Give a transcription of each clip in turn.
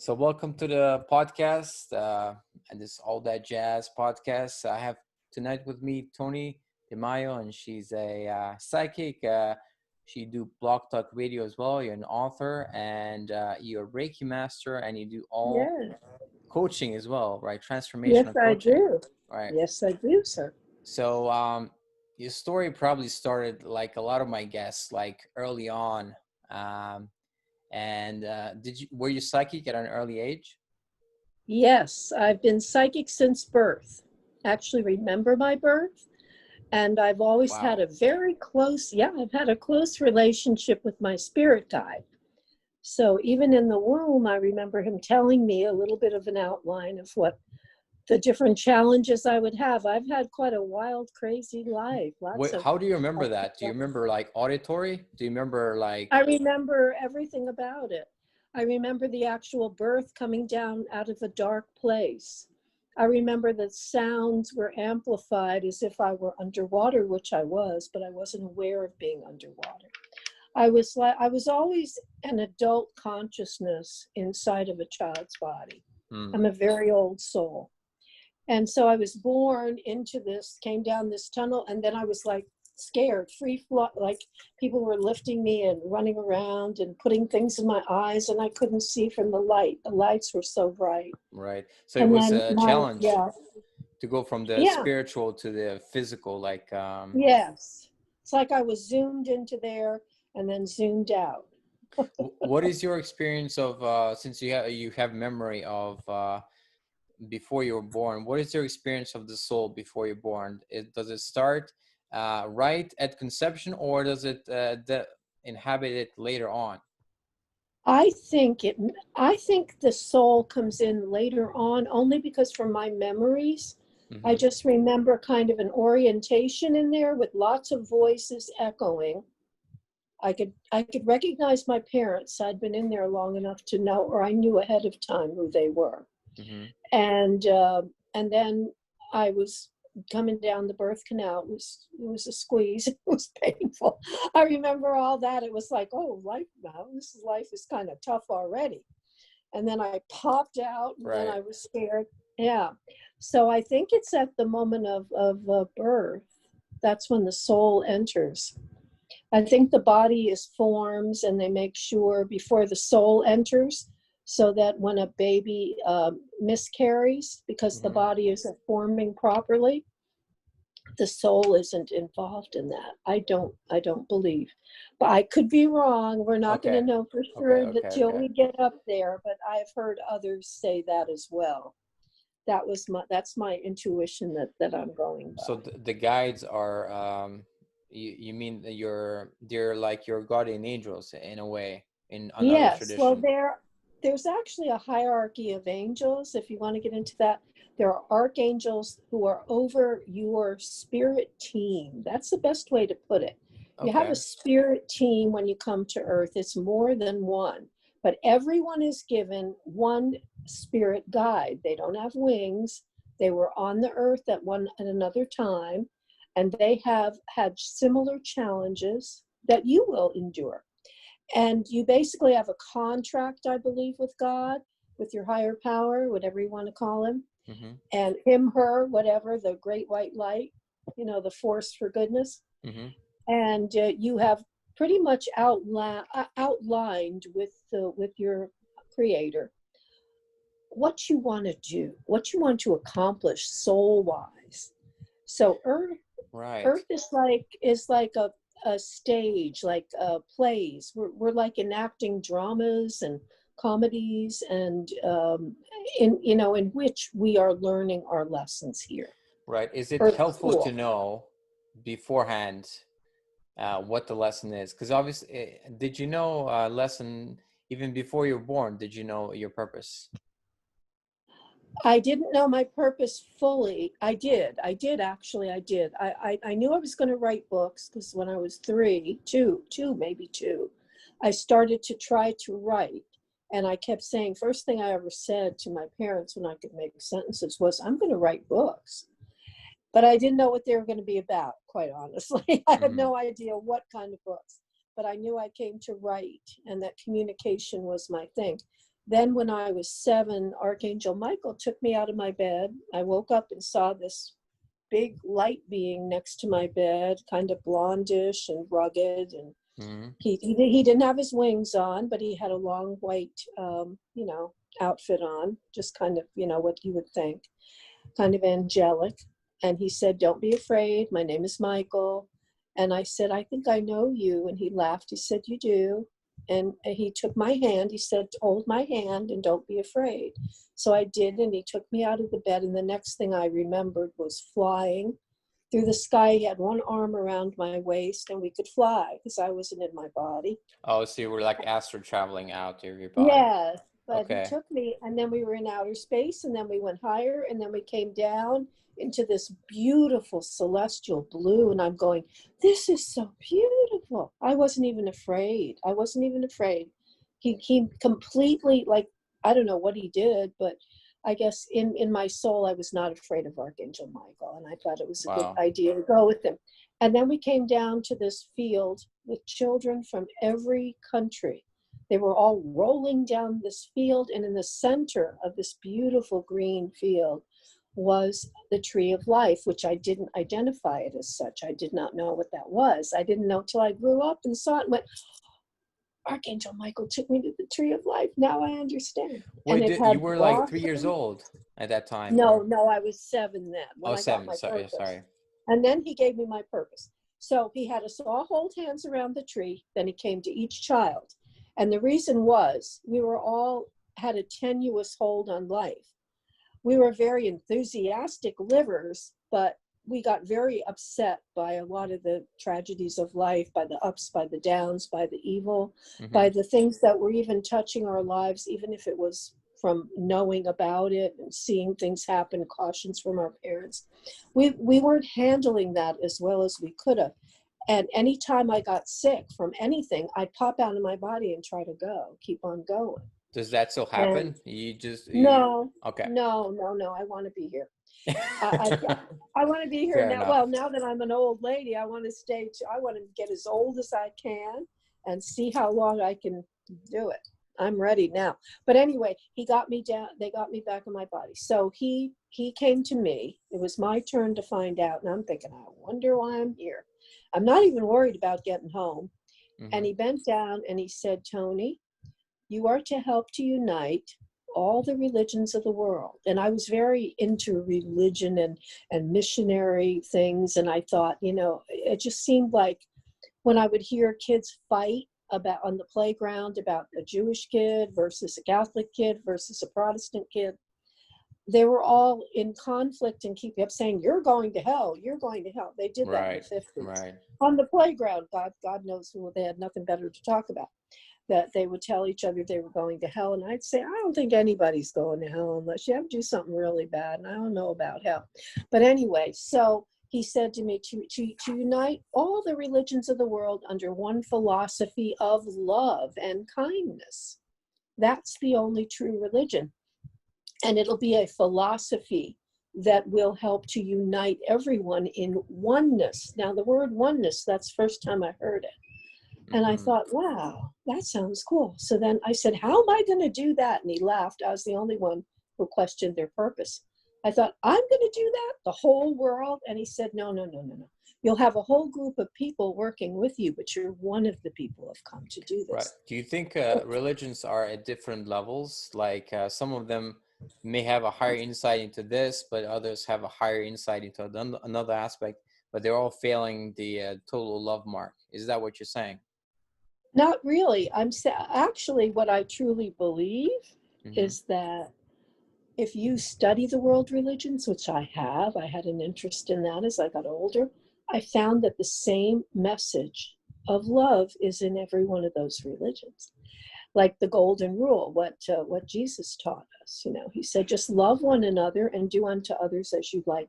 So welcome to the podcast, and this All That Jazz podcast. I have tonight with me Toni Demaio, and she's a psychic. She do blog talk radio as well. You're an author, and you're a Reiki master, and you do all Yes. coaching as well, right? Yes, Transformational I coaching, do. right? Yes, I do, sir. So your story probably started like a lot of my guests, like early on. Um, and were you psychic at an early age? Yes, I've been psychic since birth. Actually, remember my birth, and I've always had Wow. a I've had a close relationship with my spirit guide. So even in the womb, I remember him telling me a little bit of an outline of what the different challenges I would have. I've had quite a wild, crazy life. Wait, how do you remember that? Do you remember like auditory? Do you remember like? I remember everything about it. I remember the actual birth coming down out of a dark place. I remember that sounds were amplified as if I were underwater, which I was, but I wasn't aware of being underwater. I was always an adult consciousness inside of a child's body. I'm a very old soul. And so I was born into this, came down this tunnel, and then I was like scared, like people were lifting me and running around and putting things in my eyes, and I couldn't see from the light. The lights were so bright. Right. So it And was then a challenge yeah, to go from the yeah, spiritual to the physical, like yes. It's like I was zoomed into there and then zoomed out. what is your experience of since you have memory of before you were born, what is your experience of the soul before you're born? Does it start right at conception, or does it inhabit it later on? I think it. I think the soul comes in later on, only because from my memories, I Mm-hmm. just remember kind of an orientation in there with lots of voices echoing. I could recognize my parents. I'd been in there long enough to know, or I knew ahead of time who they were. Mm-hmm. And then I was coming down the birth canal. It was a squeeze. It was painful. I remember all that. It was like, oh, life now. Life is kind of tough already. And then I popped out, and then Right. I was scared. Yeah. So I think it's at the moment of birth. That's when the soul enters. I think the body is forms, and they make sure before the soul enters, so that when a baby miscarries, because the Mm-hmm. body isn't forming properly, the soul isn't involved in that. I don't believe, but I could be wrong. We're not going to Okay. know for Okay. sure Okay. until Okay. we get up there. But I've heard others say that as well. That's my intuition that I'm going So by. the guides are you mean that they're like your guardian angels in a way in another Yes, well, tradition. there's actually a hierarchy of angels. If you want to get into that, there are archangels who are over your spirit team. That's the best way to put it. You have a Okay. spirit team when you come to Earth. It's more than one, but everyone is given one spirit guide. They don't have wings. They were on the Earth at another time, and they have had similar challenges that you will endure. And you basically have a contract, I believe, with God, with your higher power, whatever you want to call him, Mm-hmm. and him, her, whatever, the great white light, the force for goodness. Mm-hmm. And you have pretty much outlined with your creator what you want to do, what you want to accomplish soul wise. So Right. Earth is like a stage, like plays. We're like enacting dramas and comedies, and in which we are learning our lessons here. Right. Is it Earth helpful to School. know beforehand what the lesson is? Because obviously, did you know lesson even before you were born? Did you know your purpose? I didn't know my purpose fully. I did actually. I did. I knew I was going to write books because when I was maybe two, I started to try to write. And I kept saying, first thing I ever said to my parents when I could make sentences was, I'm going to write books. But I didn't know what they were going to be about, quite honestly. I had Mm-hmm. no idea what kind of books. But I knew I came to write, and that communication was my thing. Then when I was 7, Archangel Michael took me out of my bed. I woke up and saw this big light being next to my bed, kind of blondish and rugged. And Mm-hmm. he didn't have his wings on, but he had a long white, outfit on, just kind of, what you would think, kind of angelic. And he said, "Don't be afraid. My name is Michael." And I said, "I think I know you." And he laughed. He said, "You do." And he took my hand. He said, "Hold my hand and don't be afraid." So I did. And he took me out of the bed. And the next thing I remembered was flying through the sky. He had one arm around my waist and we could fly because I wasn't in my body. Oh, so you were like astral traveling out of your body. Yes, but he Okay. took me, and then we were in outer space, and then we went higher, and then we came down into this beautiful celestial blue, and I'm going, "This is so beautiful." I wasn't even afraid. I wasn't even afraid. He completely, like, I don't know what he did, but I guess in my soul, I was not afraid of Archangel Michael, and I thought it was a good Wow. idea to go with him. And then we came down to this field with children from every country. They were all rolling down this field, and in the center of this beautiful green field was the tree of life, which I didn't identify it as such. I did not know what that was. I didn't know till I grew up and saw it and went, "Archangel Michael took me to the tree of life. Now I understand." And it Wait, you had were like 3 years blossoms. old at that time, No, or no, I was 7 then when oh, I got 7. my Sorry, purpose. sorry. And then he gave me my purpose. So he had us all hold hands around the tree. Then he came to each child. And the reason was we were all had a tenuous hold on life. We were very enthusiastic livers, but we got very upset by a lot of the tragedies of life, by the ups, by the downs, by the evil, Mm-hmm. by the things that were even touching our lives, even if it was from knowing about it and seeing things happen, cautions from our parents. We weren't handling that as well as we could have. And anytime I got sick from anything, I'd pop out of my body and try to keep on going. Does that still And happen? You no, okay. no, I want to be here. I want to be here Fair now. enough. Well, now that I'm an old lady, I want to get as old as I can and see how long I can do it. I'm ready now. But anyway, he got me down. They got me back in my body. So he came to me. It was my turn to find out. And I'm thinking, I wonder why I'm here. I'm not even worried about getting home. And Mm-hmm. he bent down and he said, "Toni, you are to help to unite all the religions of the world." And I was very into religion and missionary things. And I thought, it just seemed like when I would hear kids fight about on the playground about a Jewish kid versus a Catholic kid versus a Protestant kid, they were all in conflict and kept saying, "You're going to hell, you're going to hell." They did that in the Right. 50s. Right. On the playground, God knows who, they had nothing better to talk about, that they would tell each other they were going to hell. And I'd say, "I don't think anybody's going to hell unless you have to do something really bad. And I don't know about hell." But anyway, so he said to me, to unite all the religions of the world under one philosophy of love and kindness. That's the only true religion. And it'll be a philosophy that will help to unite everyone in oneness. Now, the word oneness, that's the first time I heard it. And I Mm-hmm. thought, wow, that sounds cool. So then I said, "How am I going to do that?" And he laughed. I was the only one who questioned their purpose. I thought, "I'm going to do that, the whole world?" And he said, "No, no, no, no, no. You'll have a whole group of people working with you, but you're one of the people who have come to do Right. this." Do you think religions are at different levels? Like some of them may have a higher insight into this, but others have a higher insight into another aspect, but they're all failing the total love mark. Is that what you're saying? Not really. Actually, what I truly believe Mm-hmm. is that if you study the world religions, which I have, I had an interest in that as I got older, I found that the same message of love is in every one of those religions. Like the golden rule, what Jesus taught us. He said, "Just love one another and do unto others as you want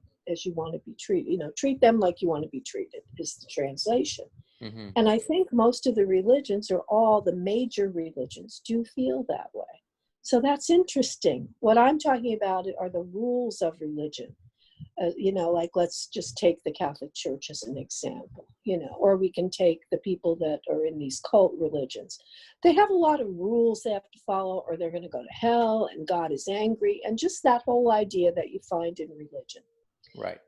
to be treated. Treat them like you want to be treated," is the translation. Mm-hmm. And I think most of the religions, or all the major religions, do feel that way. So that's interesting. What I'm talking about are the rules of religion. Like let's just take the Catholic Church as an example, or we can take the people that are in these cult religions. They have a lot of rules they have to follow, or they're going to go to hell, and God is angry, and just that whole idea that you find in religion. Right.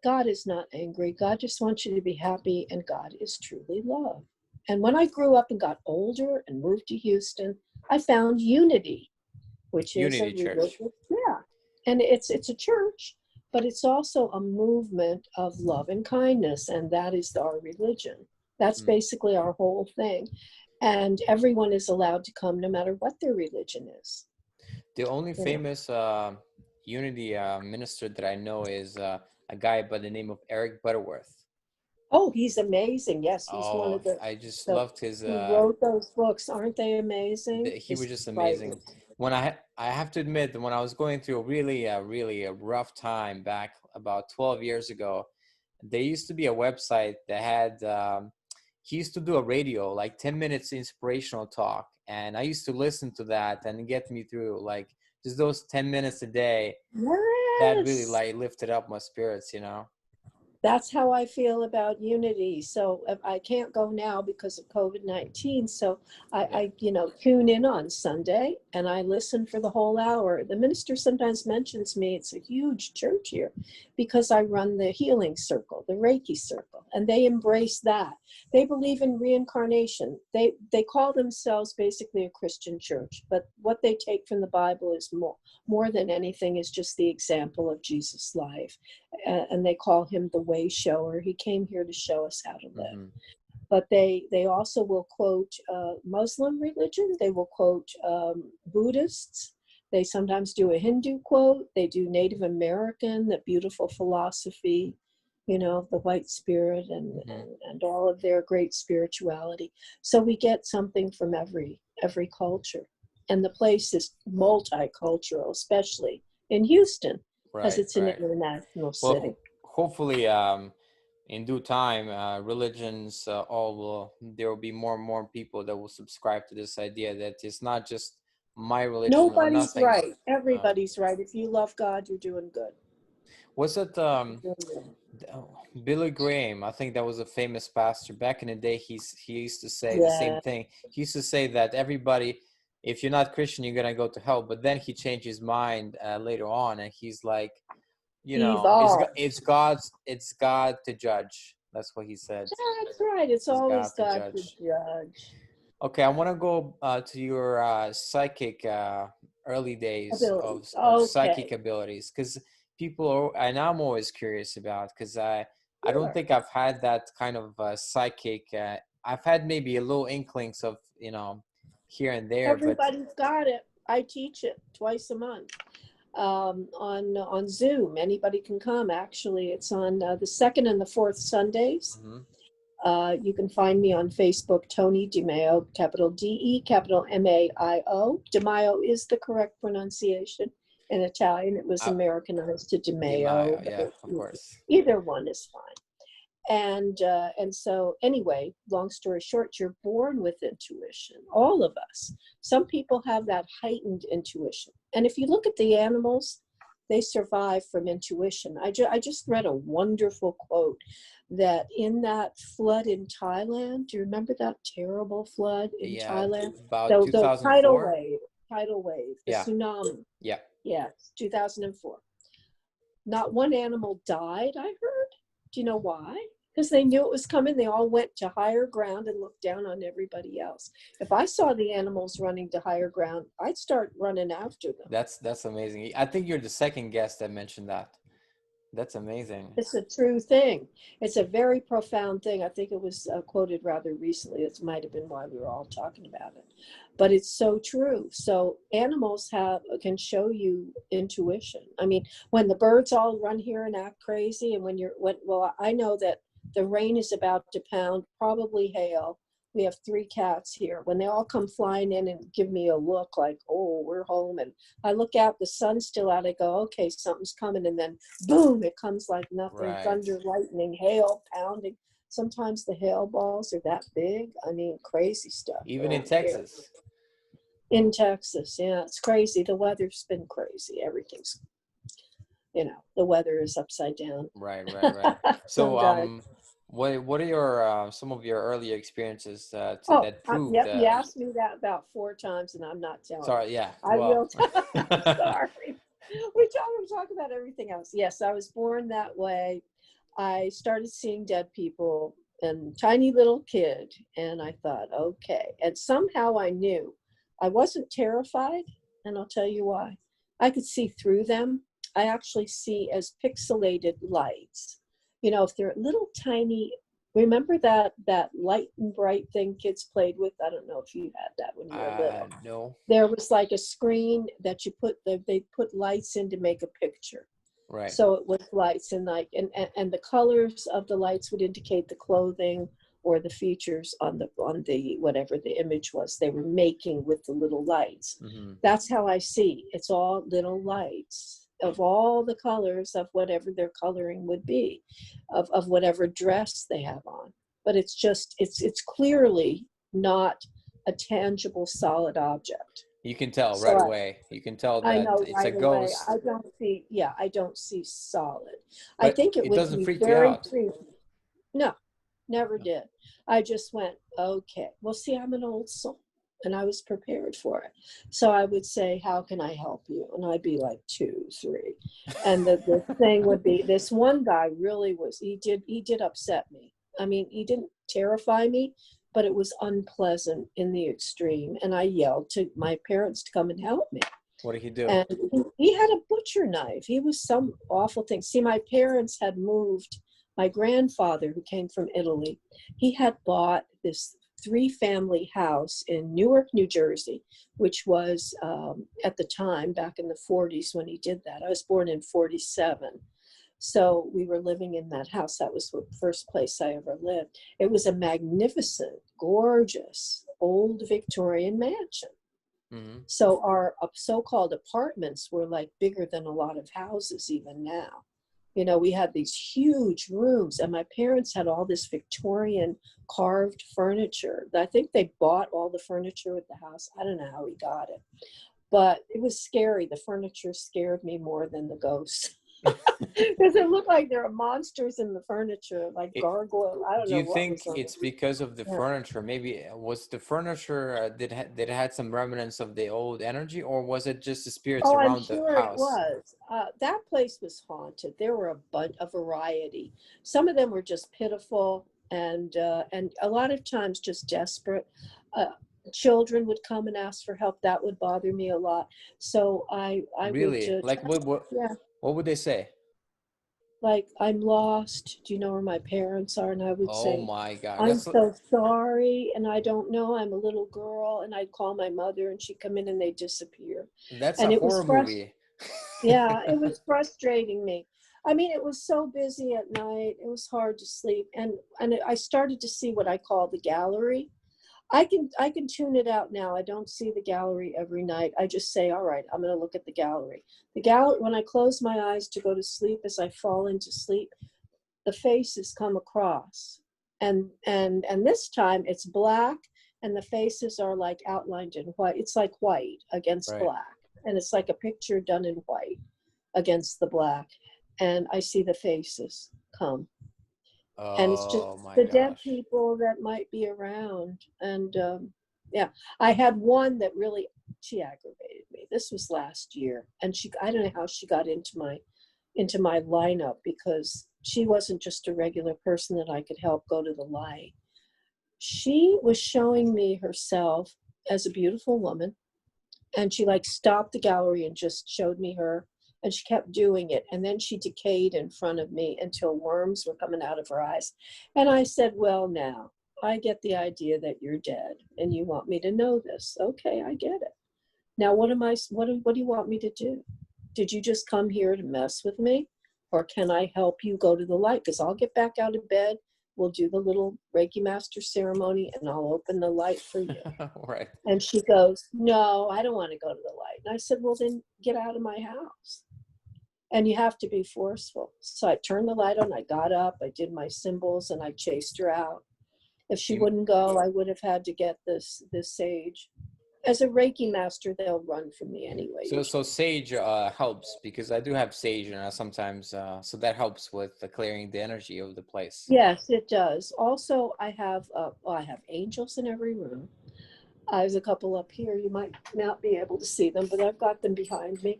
God is not angry. God just wants you to be happy, and God is truly love. And when I grew up and got older and moved to Houston, I found Unity, which is a Unity Church. religious, and it's a church, but it's also a movement of love and kindness, and that is our religion. That's basically our whole thing, and everyone is allowed to come no matter what their religion is. The only famous Unity minister that I know is a guy by the name of Eric Butterworth. Oh, he's amazing. Yes, he's one of the. I just loved his. He wrote those books. Aren't they amazing? He was just amazing. When I have to admit that when I was going through a rough time back about 12 years ago, there used to be a website that had. He used to do a radio, like 10 minutes inspirational talk, and I used to listen to that and get me through, like just those 10 minutes a day. Yes. That really like lifted up my spirits, That's how I feel about Unity. So I can't go now because of COVID-19. So I tune in on Sunday and I listen for the whole hour. The minister sometimes mentions me. It's a huge church here because I run the healing circle, the Reiki circle, and they embrace that. They believe in reincarnation. They call themselves basically a Christian church, but what they take from the Bible is more than anything is just the example of Jesus' life. And they call him the way shower. He came here to show us how to live. But they also will quote Muslim religion. They will quote Buddhists. They sometimes do a Hindu quote. They do Native American, the beautiful philosophy, the white spirit and all of their great spirituality. So we get something from every culture. And the place is multicultural, especially in Houston. Because it's an international city. Well, hopefully, in due time, religions there will be more and more people that will subscribe to this idea that it's not just my religion. Nobody's right. Everybody's right. If you love God, you're doing good. Was it Billy Graham? I think that was a famous pastor back in the day. He used to say the same thing. He used to say that everybody, if you're not Christian, you're gonna go to hell. But then he changed his mind later on, and he's like, it's God to judge. That's what he said. That's right. It's always God to judge. Okay, I want to go to your psychic early days of psychic abilities, because and I'm always curious about, because I don't think I've had that kind of psychic. I've had maybe a little inklings of here and there. Everybody's got it. I teach it twice a month on Zoom. Anybody can come. Actually, it's on the second and the fourth Sundays. You can find me on Facebook, Toni Demaio, capital D-E, capital M-A-I-O. Demaio is the correct pronunciation. In Italian, it was Americanized to Demaio. Yeah, of course. Either one is fine. And so anyway, long story short, you're born with intuition, all of us. Some people have that heightened intuition. And if you look at the animals, they survive from intuition. I just read a wonderful quote that in that flood in Thailand, do you remember that terrible flood in Thailand? About the 2004? Tidal wave, the tsunami. Yeah, 2004. Not one animal died, I heard. Do you know why? Because they knew it was coming. They all went to higher ground and looked down on everybody else. If I saw the animals running to higher ground, I'd start running after them. That's amazing. I think you're the second guest that mentioned that. That's amazing. It's a true thing. It's a very profound thing. I think it was quoted rather recently. It might have been why we were all talking about it. But it's so true. So animals can show you intuition. I mean, when the birds all run here and act crazy, and I know that the rain is about to pound, probably hail. We have 3 cats here. When they all come flying in and give me a look like, oh, we're home. And I look out, the sun's still out. I go, okay, something's coming. And then boom, it comes like nothing. Right. Thunder, lightning, hail, pounding. Sometimes the hail balls are that big. I mean, crazy stuff. Even in Texas. In Texas, yeah, it's crazy. The weather's been crazy. Everything's. the weather is upside down. Right, right, right. Some So, guy. what are your some of your earlier experiences Oh, that proved? yep. You asked me that about 4 times, and I'm not telling you. Sorry, yeah. I Well, will. I'm sorry. We talk about everything else. Yes, I was born that way. I started seeing dead people and tiny little kid, and I thought, okay. And somehow I knew I wasn't terrified, and I'll tell you why. I could see through them. I actually see as pixelated lights. If they're little tiny. Remember that light and bright thing kids played with? I don't know if you had that when you were little. no. There was like a screen that they put lights in to make a picture. Right. So it was lights, and and the colors of the lights would indicate the clothing or the features on the whatever the image was they were making with the little lights. Mm-hmm. That's how I see. It's all little lights of all the colors of whatever their coloring would be, of whatever dress they have on. But it's just it's clearly not a tangible solid object. You can tell So right away. You can tell I that know it's a right away. ghost, I don't see solid. I but think it it would doesn't be freak you very out. creepy. No, never did. I just went, okay. Well, see, I'm an old soul, and I was prepared for it. So I would say, how can I help you? And I'd be like 2, 3. And the thing would be, this one guy really was, he did upset me. I mean, he didn't terrify me, but it was unpleasant in the extreme. And I yelled to my parents to come and help me. What did he do? And he had a butcher knife. He was some awful thing. See, my parents had moved. My grandfather, who came from Italy, he had bought this 3-family house in Newark, New Jersey, which was at the time, back in the 40s when he did that. I was born in 47. So we were living in that house. That was the first place I ever lived. It was a magnificent, gorgeous, old Victorian mansion. Mm-hmm. So our so-called apartments were like bigger than a lot of houses even now. We had these huge rooms, and my parents had all this Victorian carved furniture. I think they bought all the furniture with the house. I don't know how he got it, but it was scary. The furniture scared me more than the ghosts. Because it looked like there are monsters in the furniture, like gargoyle. I don't Do know you what think was on it's it. because of the Yeah. furniture? Maybe was the furniture did it had some remnants of the old energy, or was it just the spirits Oh, I'm around the sure it house? was. That place was haunted. There were a variety. Some of them were just pitiful, and a lot of times just desperate. Uh, Children would come and ask for help. That would bother me a lot. So I would Really? Like yeah, what would they say? like, I'm lost. Do you know where my parents are? And I would Oh say, my God, I'm that's so sorry, and I don't know. I'm a little girl, and I'd call my mother, and she'd come in, and they'd disappear. a And it was horror frustrating. movie. Yeah, it was frustrating me. I mean, it was so busy at night. It was hard to sleep. And I started to see what I call the gallery. I can tune it out now. I don't see the gallery every night. I just say, all right, I'm going to look at the gallery. The gallery, when I close my eyes to go to sleep, as I fall into sleep, the faces come across. And this time it's black, and the faces are like outlined in white. It's like white against Right. black. And it's like a picture done in white against the black. And I see the faces come. And it's just Oh my the dead gosh. people that might be around. And yeah, I had one that really, she aggravated me. This was last year. And I don't know how she got into my lineup, because she wasn't just a regular person that I could help go to the light. She was showing me herself as a beautiful woman, and she like stopped the gallery and just showed me her, and she kept doing it, and then she decayed in front of me until worms were coming out of her eyes. And I said, well, now I get the idea that you're dead and you want me to know this. Okay, I get it. Now what do you want me to do? Did you just come here to mess with me, or can I help you go to the light? Because I'll get back out of bed, we'll do the little Reiki master ceremony, and I'll open the light for you. Right. And she goes, no, I don't want to go to the light. And I said, well, then get out of my house. And you have to be forceful. So I turned the light on, I got up, I did my symbols, and I chased her out. If she You wouldn't go, I would have had to get this sage. As a Reiki master, they'll run from me anyway. So sage helps, because I do have sage, and sometimes so that helps with clearing the energy of the place. Yes, it does. Also, I have angels in every room. There's a couple up here. You might not be able to see them, but I've got them behind me.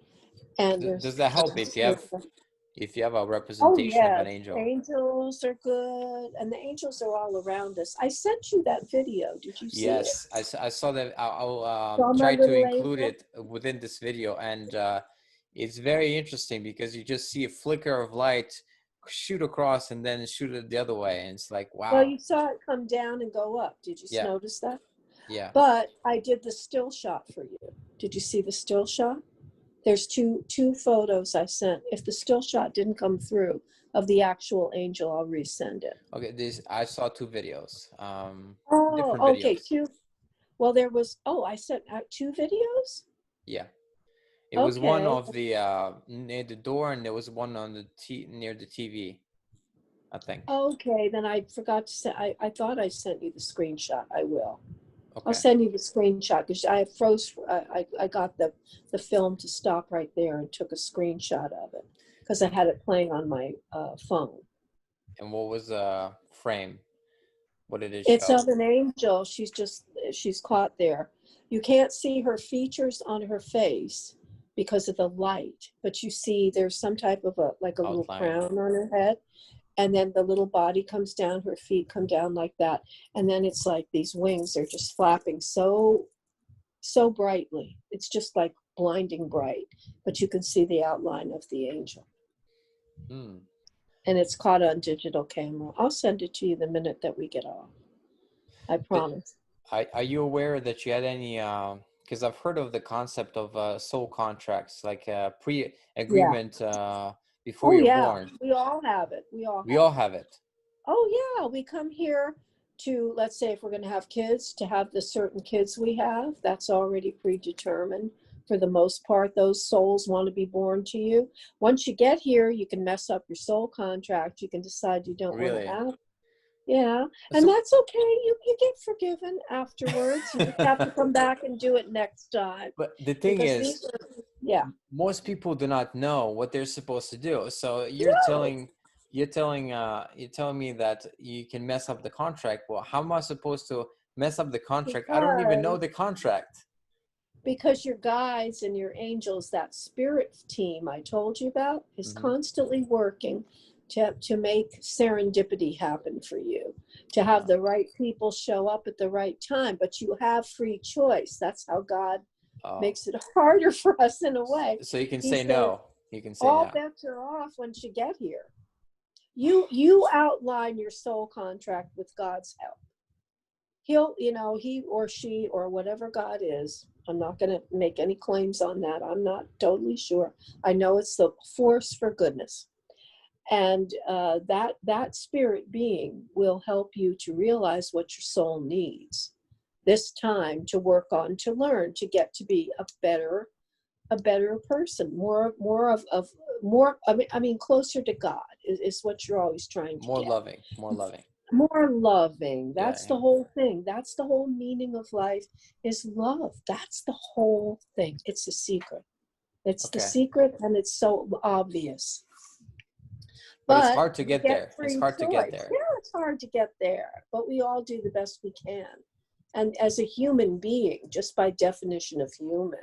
And Does that help if you have a oh representation of an yes, angel? angels are good, and the angels are all around us. I sent you that video. Did you see it? Yes, I saw that. I'll Saw my try to little include angel? it within this video, and it's very interesting because you just see a flicker of light shoot across and then shoot it the other way, and it's like, Well, wow. you saw it come down and go up. Did you Yeah, notice that? yeah. But I did the still shot for you. Did you see the still shot? There's two photos I sent. If the still shot didn't come through of the actual angel, I'll resend it. Okay, I saw two videos, Oh, different okay, videos. two. Well, there was, I sent out two videos? Yeah, it was one Okay. of the near the door, and there was one on the near the TV, I think. Okay, then I forgot to send, I thought I sent you the screenshot. I will. I'll Okay. send you the screenshot because I froze. I got the film to stop right there and took a screenshot of it because I had it playing on my phone. And what was the frame? What did it It's show? of an angel. She's caught there. You can't see her features on her face because of the light, but you see there's some type of a little Outline. crown on her head. And then the little body comes down, her feet come down like that. And then it's like these wings are just flapping so brightly. It's just like blinding bright, but you can see the outline of the angel. Hmm. And it's caught on digital camera. I'll send it to you the minute that we get off. I promise. Are you aware that you had any, because I've heard of the concept of soul contracts, like pre-agreement before Oh you're yeah, born. we all have it. We all have it. Oh yeah, we come here to, let's say if we're going to have kids, to have the certain kids we have, that's already predetermined. For the most part, those souls want to be born to you. Once you get here, you can mess up your soul contract. You can decide you don't want Really? to have. Yeah, and So, that's okay. You get forgiven afterwards. You just have to come back and do it next time. but the thing Because is, yeah. most people do not know what they're supposed to do. So No. you're telling me that you can mess up the contract. Well, how am I supposed to mess up the contract? I don't even know the contract. Because your guides and your angels, that spirit team I told you about, is constantly working to make serendipity happen for you, to have the right people show up at the right time. But you have free choice. That's how God makes it harder for us in a way. So you can He say says, no. You can say all no. bets are off once you get here. You outline your soul contract with God's help. He'll, he or she or whatever God is, I'm not going to make any claims on that. I'm not totally sure. I know it's the force for goodness. And that spirit being will help you to realize what your soul needs this time to work on, to learn, to get to be a better person, more I mean closer to God is what you're always trying to More get. loving, more loving. More loving. That's Yeah. the whole thing. That's the whole meaning of life, is love. That's the whole thing. It's the secret. It's the secret, and it's so obvious. But it's hard to get there. Free It's hard choice. to get there. Yeah, it's hard to get there, but we all do the best we can. And as a human being, just by definition of human,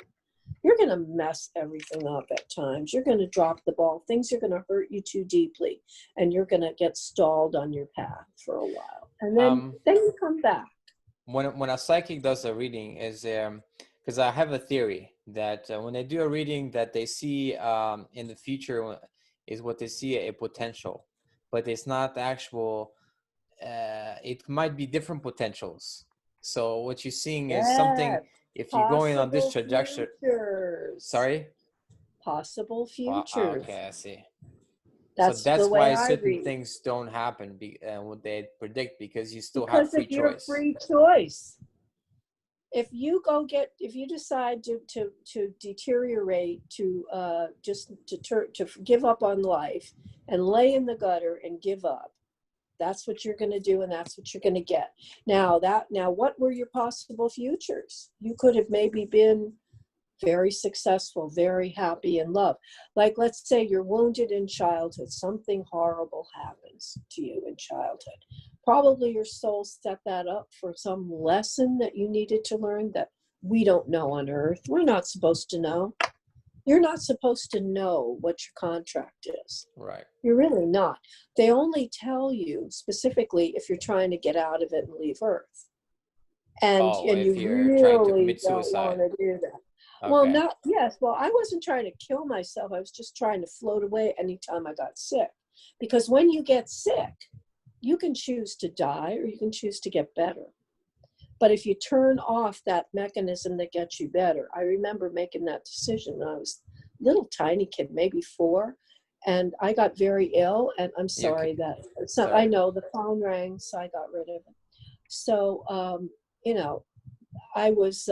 you're going to mess everything up at times. You're going to drop the ball. Things are going to hurt you too deeply, and you're going to get stalled on your path for a while. And then you come back. When a psychic does a reading, is because I have a theory that when they do a reading, that they see in the future is what they see a potential, but it's not the actual. It might be different potentials. So what you're seeing is something. If you're going on this trajectory, sorry, possible well, futures. okay, I see. That's so that's the way why I certain read. things don't happen, what they predict, because you still Because have free of your choice. free choice. If you decide to deteriorate, to just to give up on life and lay in the gutter and give up, That's what you're going to do, and that's what you're going to get. Now, what were your possible futures? You could have maybe been very successful, very happy in love. Like, let's say you're wounded in childhood. Something horrible happens to you in childhood. Probably your soul set that up for some lesson that you needed to learn that we don't know on earth. We're not supposed to know. You're not supposed to know what your contract is. Right. You're really not. They only tell you specifically if you're trying to get out of it and leave Earth. And If you you're trying to really commit don't want suicide. to do that. Okay. Well, I wasn't trying to kill myself. I was just trying to float away anytime I got sick. Because when you get sick, you can choose to die or you can choose to get better. But if you turn off that mechanism that gets you better, I remember making that decision when I was a little tiny kid, maybe 4, and I got very ill. And I'm sorry I know the phone rang, so I got rid of it. So, I was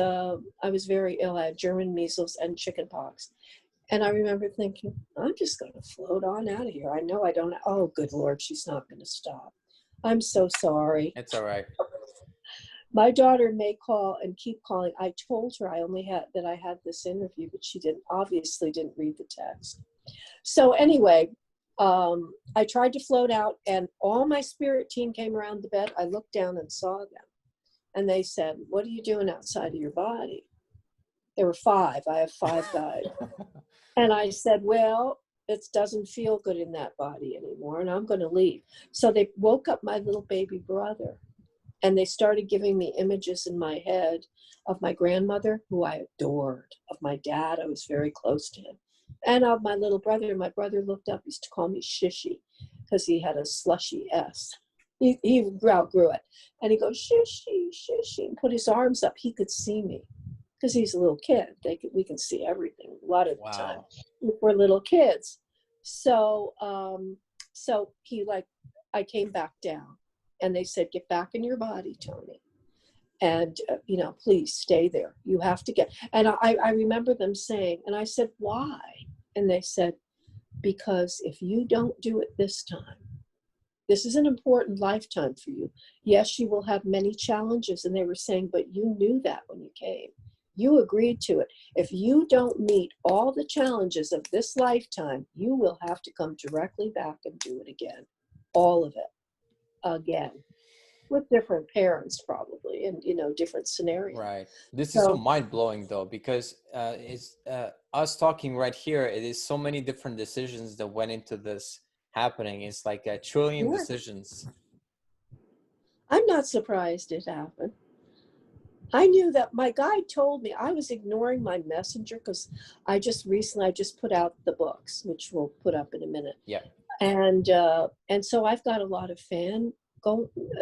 very ill. I had German measles and chickenpox. And I remember thinking, I'm just going to float on out of here. I know I don't. Oh, good Lord, she's not going to stop. I'm so sorry. It's all right. My daughter may call and keep calling. I told her I had this interview, but she obviously didn't read the text. So anyway, I tried to float out, and all my spirit team came around the bed. I looked down and saw them. And they said, what are you doing outside of your body? There were 5. I have 5 guides. And I said, well, it doesn't feel good in that body anymore, and I'm going to leave. So they woke up my little baby brother, and they started giving me images in my head of my grandmother, who I adored, of my dad. I was very close to him, and of my little brother. My brother looked up, he used to call me Shishy because he had a slushy S. He outgrew it. And he goes, Shishy, Shishy, and put his arms up. He could see me because he's a little kid. We can see everything a lot of the time. We're little kids. So, I came back down, and they said, get back in your body, Toni. And, please stay there. You have to get, and I remember them saying, and I said, why? And they said, because if you don't do it this time, this is an important lifetime for you. Yes, you will have many challenges. And they were saying, but you knew that when you came. You agreed to it. If you don't meet all the challenges of this lifetime, you will have to come directly back and do it again. All of it again. With different parents probably, and, different scenarios. Right. This is so mind-blowing though, because it's us talking right here. It is so many different decisions that went into this happening. It's like 1 trillion decisions. I'm not surprised it happened. I knew that my guide told me. I was ignoring my messenger because I just put out the books, which we'll put up in a minute. Yeah. And so I've got a lot of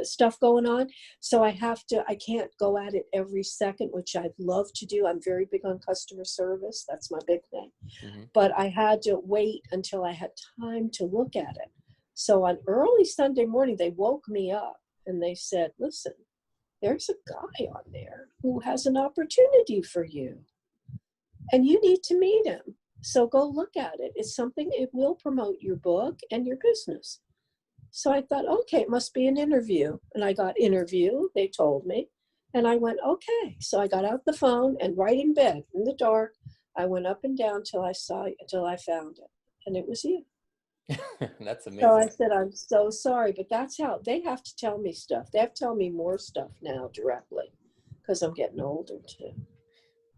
stuff going on. So I can't go at it every second, which I'd love to do. I'm very big on customer service. That's my big thing. Mm-hmm. But I had to wait until I had time to look at it. So on early Sunday morning, they woke me up and they said, listen, there's a guy on there who has an opportunity for you, and you need to meet him. So go look at it. It's something, it will promote your book and your business. So I thought, okay, it must be an interview. And I got interview, they told me. And I went, okay. So I got out the phone, and right in bed, in the dark, I went up and down till I found it. And it was you. That's amazing. So I said, I'm so sorry, but that's how they have to tell me stuff. They have to tell me more stuff now directly because I'm getting older too.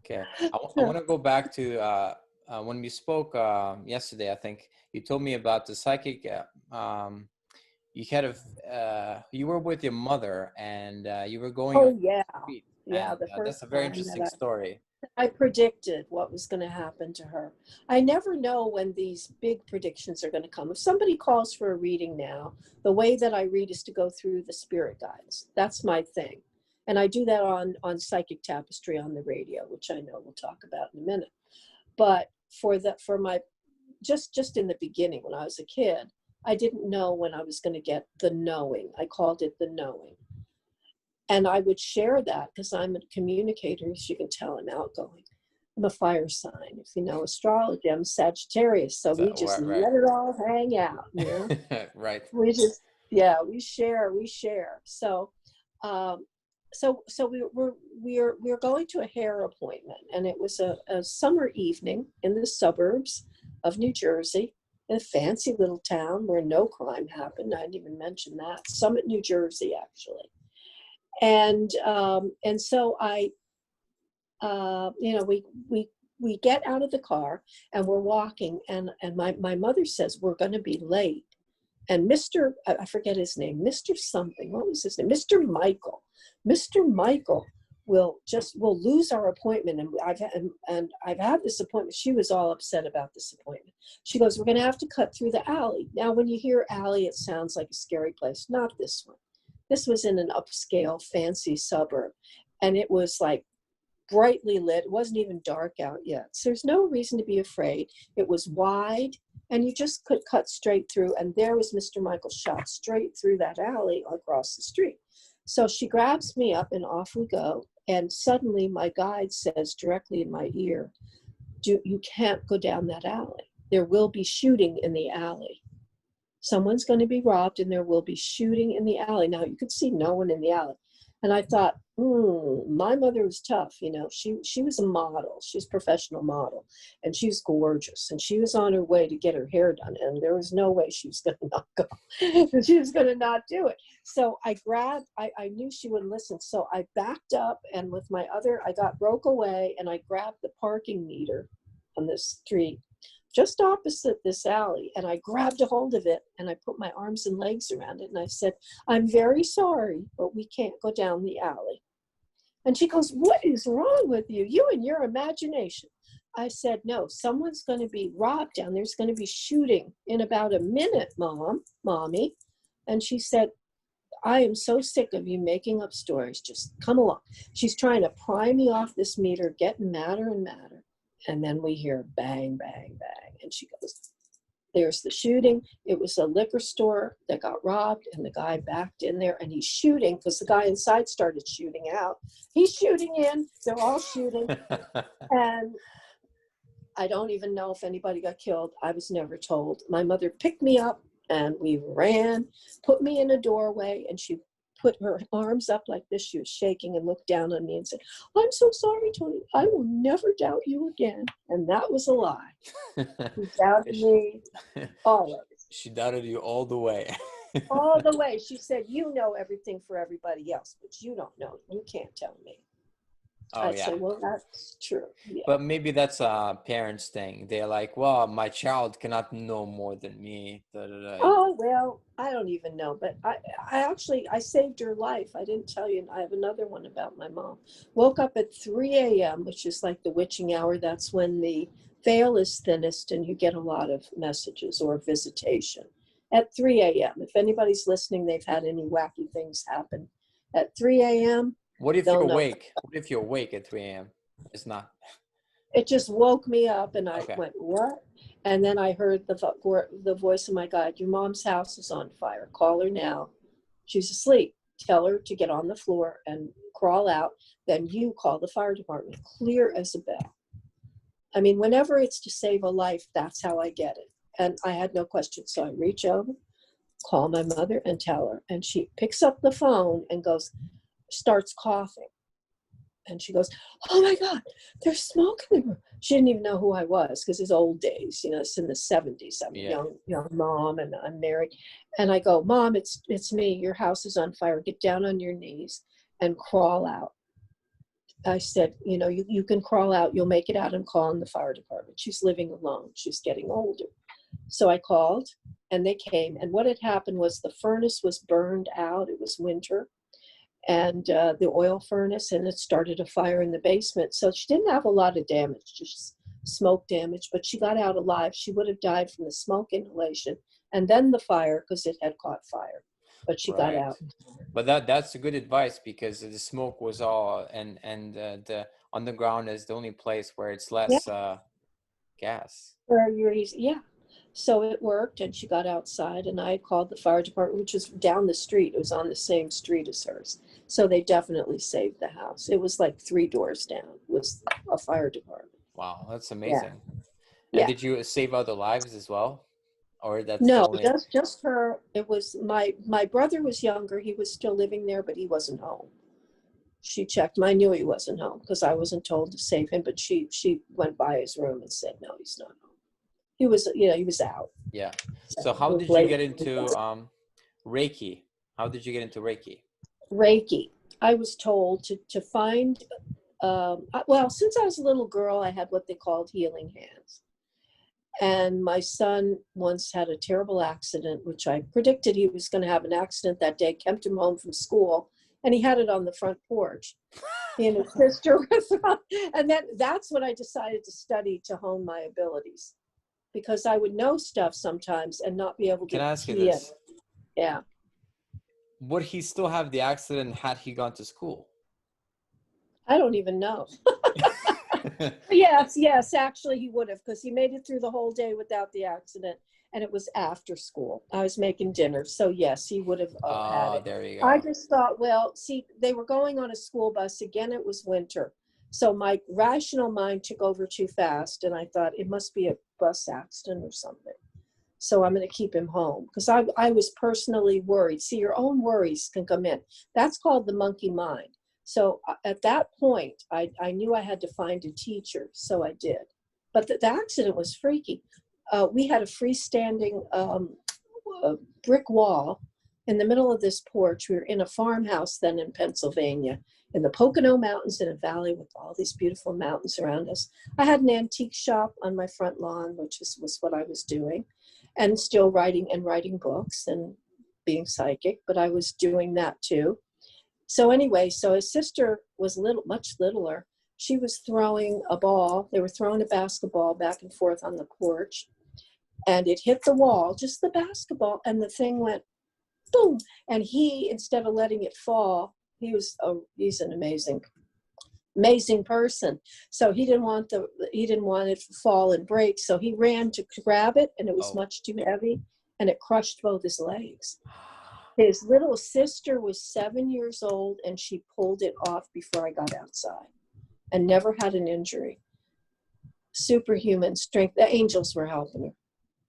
Okay. I want to go back to when we spoke yesterday. I think you told me about the psychic. You were with your mother, and you were going. Oh yeah, yeah. The first that's a very interesting story. I predicted what was going to happen to her. I never know when these big predictions are going to come. If somebody calls for a reading now, the way that I read is to go through the spirit guides. That's my thing. And I do that on Psychic Tapestry on the radio, which I know we'll talk about in a minute. But just in the beginning, when I was a kid, I didn't know when I was going to get the knowing. I called it the knowing. And I would share that because I'm a communicator, as you can tell. I'm outgoing. I'm a fire sign. If you know astrology, I'm Sagittarius. So we just let it all hang out, you know? Right. Yeah, we share. So, we're going to a hair appointment, and it was a summer evening in the suburbs of New Jersey, in a fancy little town where no crime happened. I didn't even mention that. Summit, New Jersey, actually. And so we get out of the car and we're walking, and my mother says we're going to be late. And I forget his name, Mr. something. What was his name? Mr. Michael. Mr. Michael will lose our appointment. And I've had this appointment. She was all upset about this appointment. She goes, we're going to have to cut through the alley. Now, when you hear alley, it sounds like a scary place. Not this one. This was in an upscale, fancy suburb. And it was like brightly lit. It wasn't even dark out yet. So there's no reason to be afraid. It was wide, and you just could cut straight through. And there was Mr. Michael shot straight through that alley across the street. So she grabs me up and off we go. And suddenly my guide says directly in my ear, you can't go down that alley. There will be shooting in the alley. Someone's going to be robbed and there will be shooting in the alley. Now, you could see no one in the alley. And I thought, my mother was tough. You know, she was a model. She's a professional model, and she's gorgeous. And she was on her way to get her hair done, and there was no way she was going to not go. She was going to not do it. So I knew she wouldn't listen. So I backed up, and with my I broke away, and I grabbed the parking meter on this street just opposite this alley, and I grabbed a hold of it, and I put my arms and legs around it, and I said, I'm very sorry, but we can't go down the alley. And she goes, what is wrong with you? You and your imagination. I said, no, someone's going to be robbed down. There's going to be shooting in about a minute, mommy. And she said, I am so sick of you making up stories. Just come along. She's trying to pry me off this meter, getting madder and madder. And then we hear bang, bang, bang. And she goes, there's the shooting. It was a liquor store that got robbed, and the guy backed in there, and he's shooting because the guy inside started shooting out. He's shooting in. They're all shooting. And I don't even know if anybody got killed. I was never told. My mother picked me up, and we ran, put me in a doorway, and she put her arms up like this. She was shaking and looked down on me and said, I'm so sorry, Toni. I will never doubt you again. And that was a lie. She doubted me always. She doubted you all the way. All the way. She said, you know everything for everybody else, but you don't know. You can't tell me. Oh, I'd say, well, that's true. Yeah. But maybe that's a parent's thing. They're like, well, my child cannot know more than me. Oh, well, I don't even know. But I saved her life. I didn't tell you. I have another one about my mom. Woke up at 3 a.m., which is like the witching hour. That's when the veil is thinnest and you get a lot of messages or visitation. At 3 a.m. If anybody's listening, they've had any wacky things happen. At 3 a.m., what if you're awake? What if you're awake at 3 a.m.? It's not. It just woke me up, and I went, what? And then I heard the voice of my guide, your mom's house is on fire. Call her now. She's asleep. Tell her to get on the floor and crawl out. Then you call the fire department. Clear as a bell. I mean, whenever it's to save a life, that's how I get it. And I had no question. So I reach over, call my mother, and tell her. And she picks up the phone and starts coughing. And she goes, oh my God, there's smoke in the room. She didn't even know who I was because it's old days, you know, it's in the 70s. I'm a young mom, and I'm married. And I go, Mom, it's me. Your house is on fire. Get down on your knees and crawl out. I said, you know, you can crawl out. You'll make it out. I'm calling the fire department. She's living alone. She's getting older. So I called, and they came. And what had happened was the furnace was burned out. It was winter. And the oil furnace, and it started a fire in the basement. So she didn't have a lot of damage, just smoke damage, but she got out alive. She would have died from the smoke inhalation and then the fire because it had caught fire, but she got out. But that's a good advice, because the smoke was all, and the underground is the only place where it's less gas. Where you're easy, yeah. So it worked, and she got outside, and I called the fire department, which was down the street. It was on the same street as hers. So they definitely saved the house. It was like 3 doors down was a fire department. Wow, that's amazing. Yeah. And did you save other lives as well? or that's the No, only? just her. It was my brother was younger. He was still living there, but he wasn't home. She checked him. I knew he wasn't home because I wasn't told to save him, but she went by his room and said, no, he's not home. He was, he was out. Yeah. So So how it was did you late. get into Reiki? How did you get into Reiki? Reiki. I was told to find, well, since I was a little girl, I had what they called healing hands. And my son once had a terrible accident, which I predicted he was going to have an accident that day, kept him home from school, and he had it on the front porch. He and his sister was on, and that's when I decided to study to hone my abilities, because I would know stuff sometimes and not be able Can to I ask you key in. this? Yeah. Would he still have the accident had he gone to school? I don't even know. Yes, actually he would have, because he made it through the whole day without the accident, and it was after school. I was making dinner, so yes, he would have had Oh, it. there you I go. just thought, well, see, they were going on a school bus. Again, it was winter. So my rational mind took over too fast, and I thought it must be a bus accident or something. So I'm going to keep him home, because I was personally worried. See, your own worries can come in. That's called the monkey mind. So at that point, I knew I had to find a teacher, so I did. But the accident was freaky. We had a freestanding brick wall in the middle of this porch. We were in a farmhouse then in Pennsylvania, in the Pocono Mountains, in a valley with all these beautiful mountains around us. I had an antique shop on my front lawn, which was what I was doing, and still writing books and being psychic, but I was doing that too. So anyway, so his sister was much littler. She was throwing a ball. They were throwing a basketball back and forth on the porch, and it hit the wall, just the basketball, and the thing went boom. And he, instead of letting it fall, he's an amazing person. So he didn't want it to fall and break. So he ran to grab it, and it was Oh. much too heavy, and it crushed both his legs. His little sister was 7 years old, and she pulled it off before I got outside and never had an injury. Superhuman strength. The angels were helping her.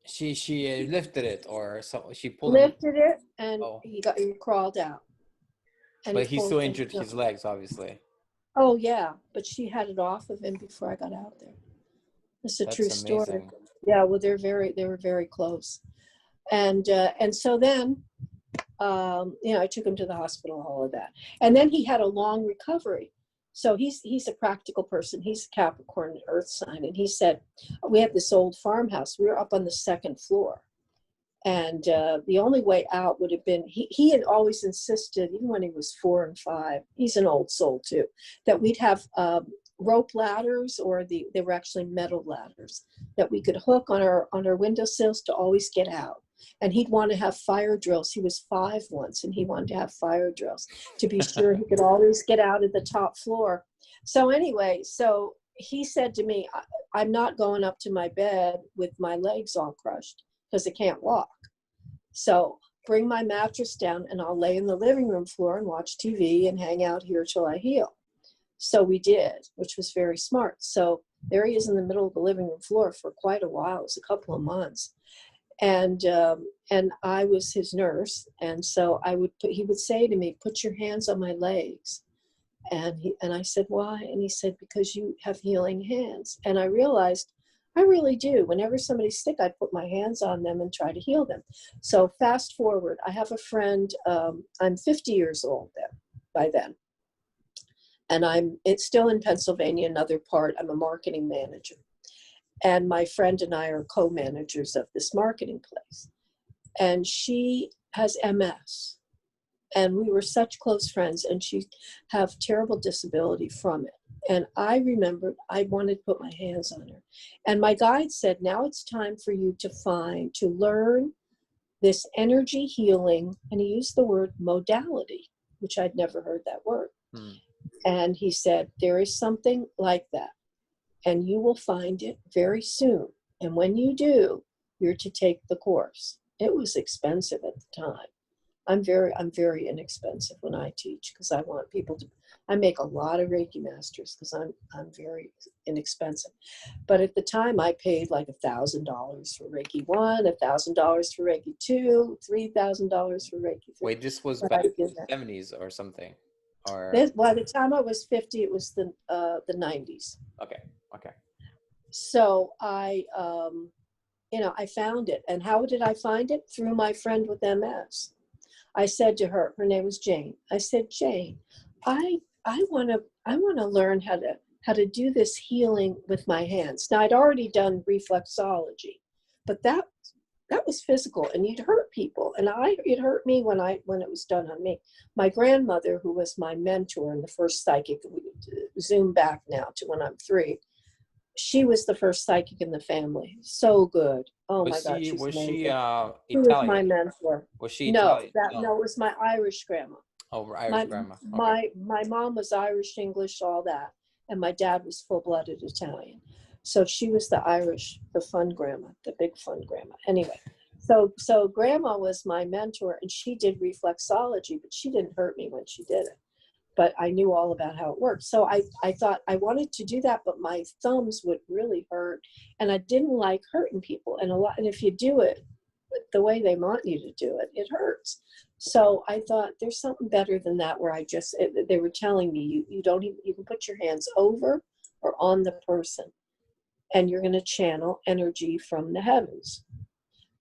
She lifted it, or so she pulled him. Lifted it, and Oh, he crawled out. And he but he still pulled injured his legs, obviously. Oh yeah, but she had it off of him before I got out there. It's a true That's story. amazing. Yeah, well, they were very close, and so then, I took him to the hospital, all of that, and then he had a long recovery. So he's a practical person. He's a Capricorn Earth sign, and he said, we had this old farmhouse. We were up on the second floor, and the only way out would have been, he had always insisted, even when he was 4 and 5, he's an old soul too, that we'd have rope ladders, or they were actually metal ladders that we could hook on our windowsills to always get out. And he'd want to have fire drills. He was 5 once, and he wanted to have fire drills to be sure he could always get out at the top floor. So anyway, so he said to me, I'm not going up to my bed with my legs all crushed, because I can't walk. So bring my mattress down, and I'll lay in the living room floor and watch TV and hang out here till I heal. So we did, which was very smart. So there he is in the middle of the living room floor for quite a while. It was a couple of months. And I was his nurse. And so he would say to me, put your hands on my legs. And I said, why? And he said, because you have healing hands. And I realized I really do. Whenever somebody's sick, I put my hands on them and try to heal them. So fast forward, I have a friend, I'm 50 years old by then. And it's still in Pennsylvania, another part. I'm a marketing manager. And my friend and I are co-managers of this marketing place. And she has MS. And we were such close friends, and she have terrible disability from it. And I remembered I wanted to put my hands on her. And my guide said, now it's time for you to learn this energy healing. And he used the word modality, which I'd never heard that word. And he said, there is something like that, and you will find it very soon. And when you do, you're to take the course. It was expensive at the time. I'm very inexpensive when I teach, because I want people I make a lot of Reiki masters because I'm very inexpensive. But at the time, I paid like $1,000 for Reiki 1, $1,000 for Reiki 2, $3,000 for Reiki 3. Wait, this was But back I in did the that. 70s or something, or By the time I was 50, it was the 90s. okay, okay. So I found it. And how did I find it? Through my friend with MS. I said to her, her name was Jane. I said, Jane, I want to learn how to do this healing with my hands. Now I'd already done reflexology, but that was physical, and you'd hurt people, and it hurt me when it was done on me. My grandmother, who was my mentor and the first psychic, we zoom back now to when I'm 3. She was the first psychic in the family. So good. Oh my God, she's Was she amazing. She was my Italian? mentor. Was she No, Italian? no, it was my Irish grandma. Oh, Irish My grandma. Okay. my mom was Irish, English, all that, and my dad was full-blooded Italian. So she was the Irish, the fun grandma, the big fun grandma. Anyway, so grandma was my mentor, and she did reflexology, but she didn't hurt me when she did it. But I knew all about how it worked. So I thought I wanted to do that, but my thumbs would really hurt, and I didn't like hurting people. And if you do it the way they want you to do it, it hurts. So I thought there's something better than that, where they were telling me you don't even, you can put your hands over or on the person, and you're going to channel energy from the heavens.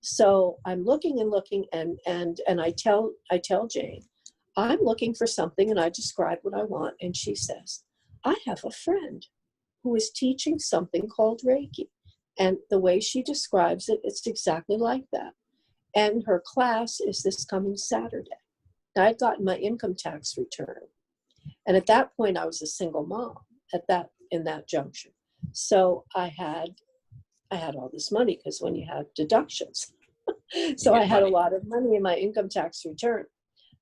So I'm looking and looking, and I tell Jane, I'm looking for something, and I describe what I want, and she says, I have a friend who is teaching something called Reiki, and the way she describes it, it's exactly like that. And her class is this coming Saturday. Now, I'd gotten my income tax return, and at that point, I was a single mom in that junction. So I had all this money, because when you have deductions, You so I get had a money. lot of money in my income tax return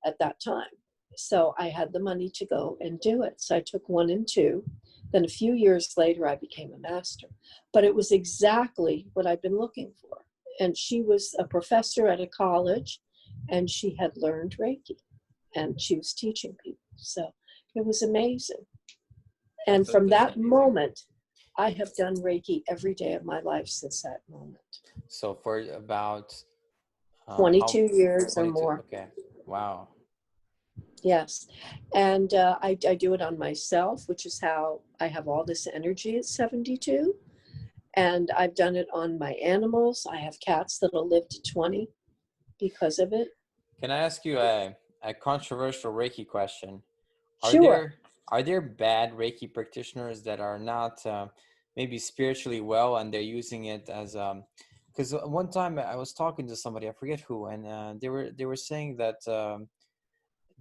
at that time. So I had the money to go and do it. So I took 1 and 2. Then a few years later, I became a master. But it was exactly what I'd been looking for. And she was a professor at a college, and she had learned Reiki, and she was teaching people. So it was amazing. And from That's that amazing. moment, I have done Reiki every day of my life since that moment. So for about 22 years or 22. more. Okay. Wow. Yes. And I do it on myself, which is how I have all this energy at 72. And I've done it on my animals. I have cats that'll live to 20 because of it. Can I ask you a controversial Reiki question? Sure. Are there bad Reiki practitioners that are not maybe spiritually well, and they're using it as because one time I was talking to somebody, I forget who, and they were saying that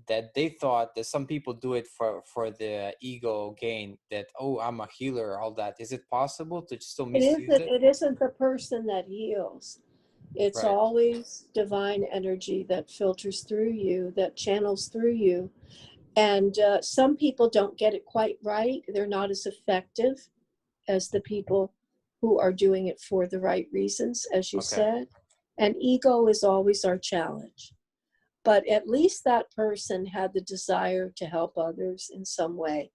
that they thought that some people do it for the ego gain, that, oh, I'm a healer, all that. Is it possible to still misuse it? It isn't the person that heals. It's Right. always divine energy that filters through you, that channels through you. And some people don't get it quite right. They're not as effective as the people who are doing it for the right reasons, as you Okay. said. And ego is always our challenge. But at least that person had the desire to help others in some way.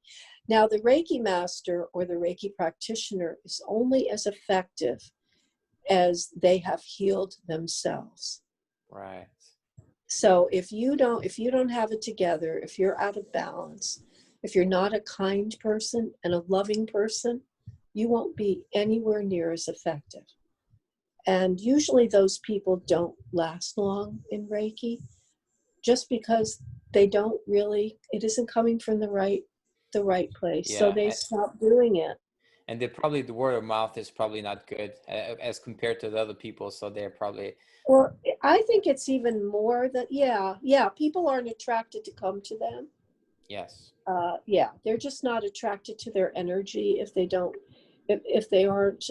Now, the Reiki master or the Reiki practitioner is only as effective as they have healed themselves. Right. So if you don't have it together, if you're out of balance, if you're not a kind person and a loving person, you won't be anywhere near as effective. And usually those people don't last long in Reiki, just because they don't really, it isn't coming from the right place. So Yeah. they stop doing it. And probably the word of mouth is probably not good as compared to the other people. So they're probably, Or I think it's even more that, people aren't attracted to come to them. yes. They're just not attracted to their energy if they aren't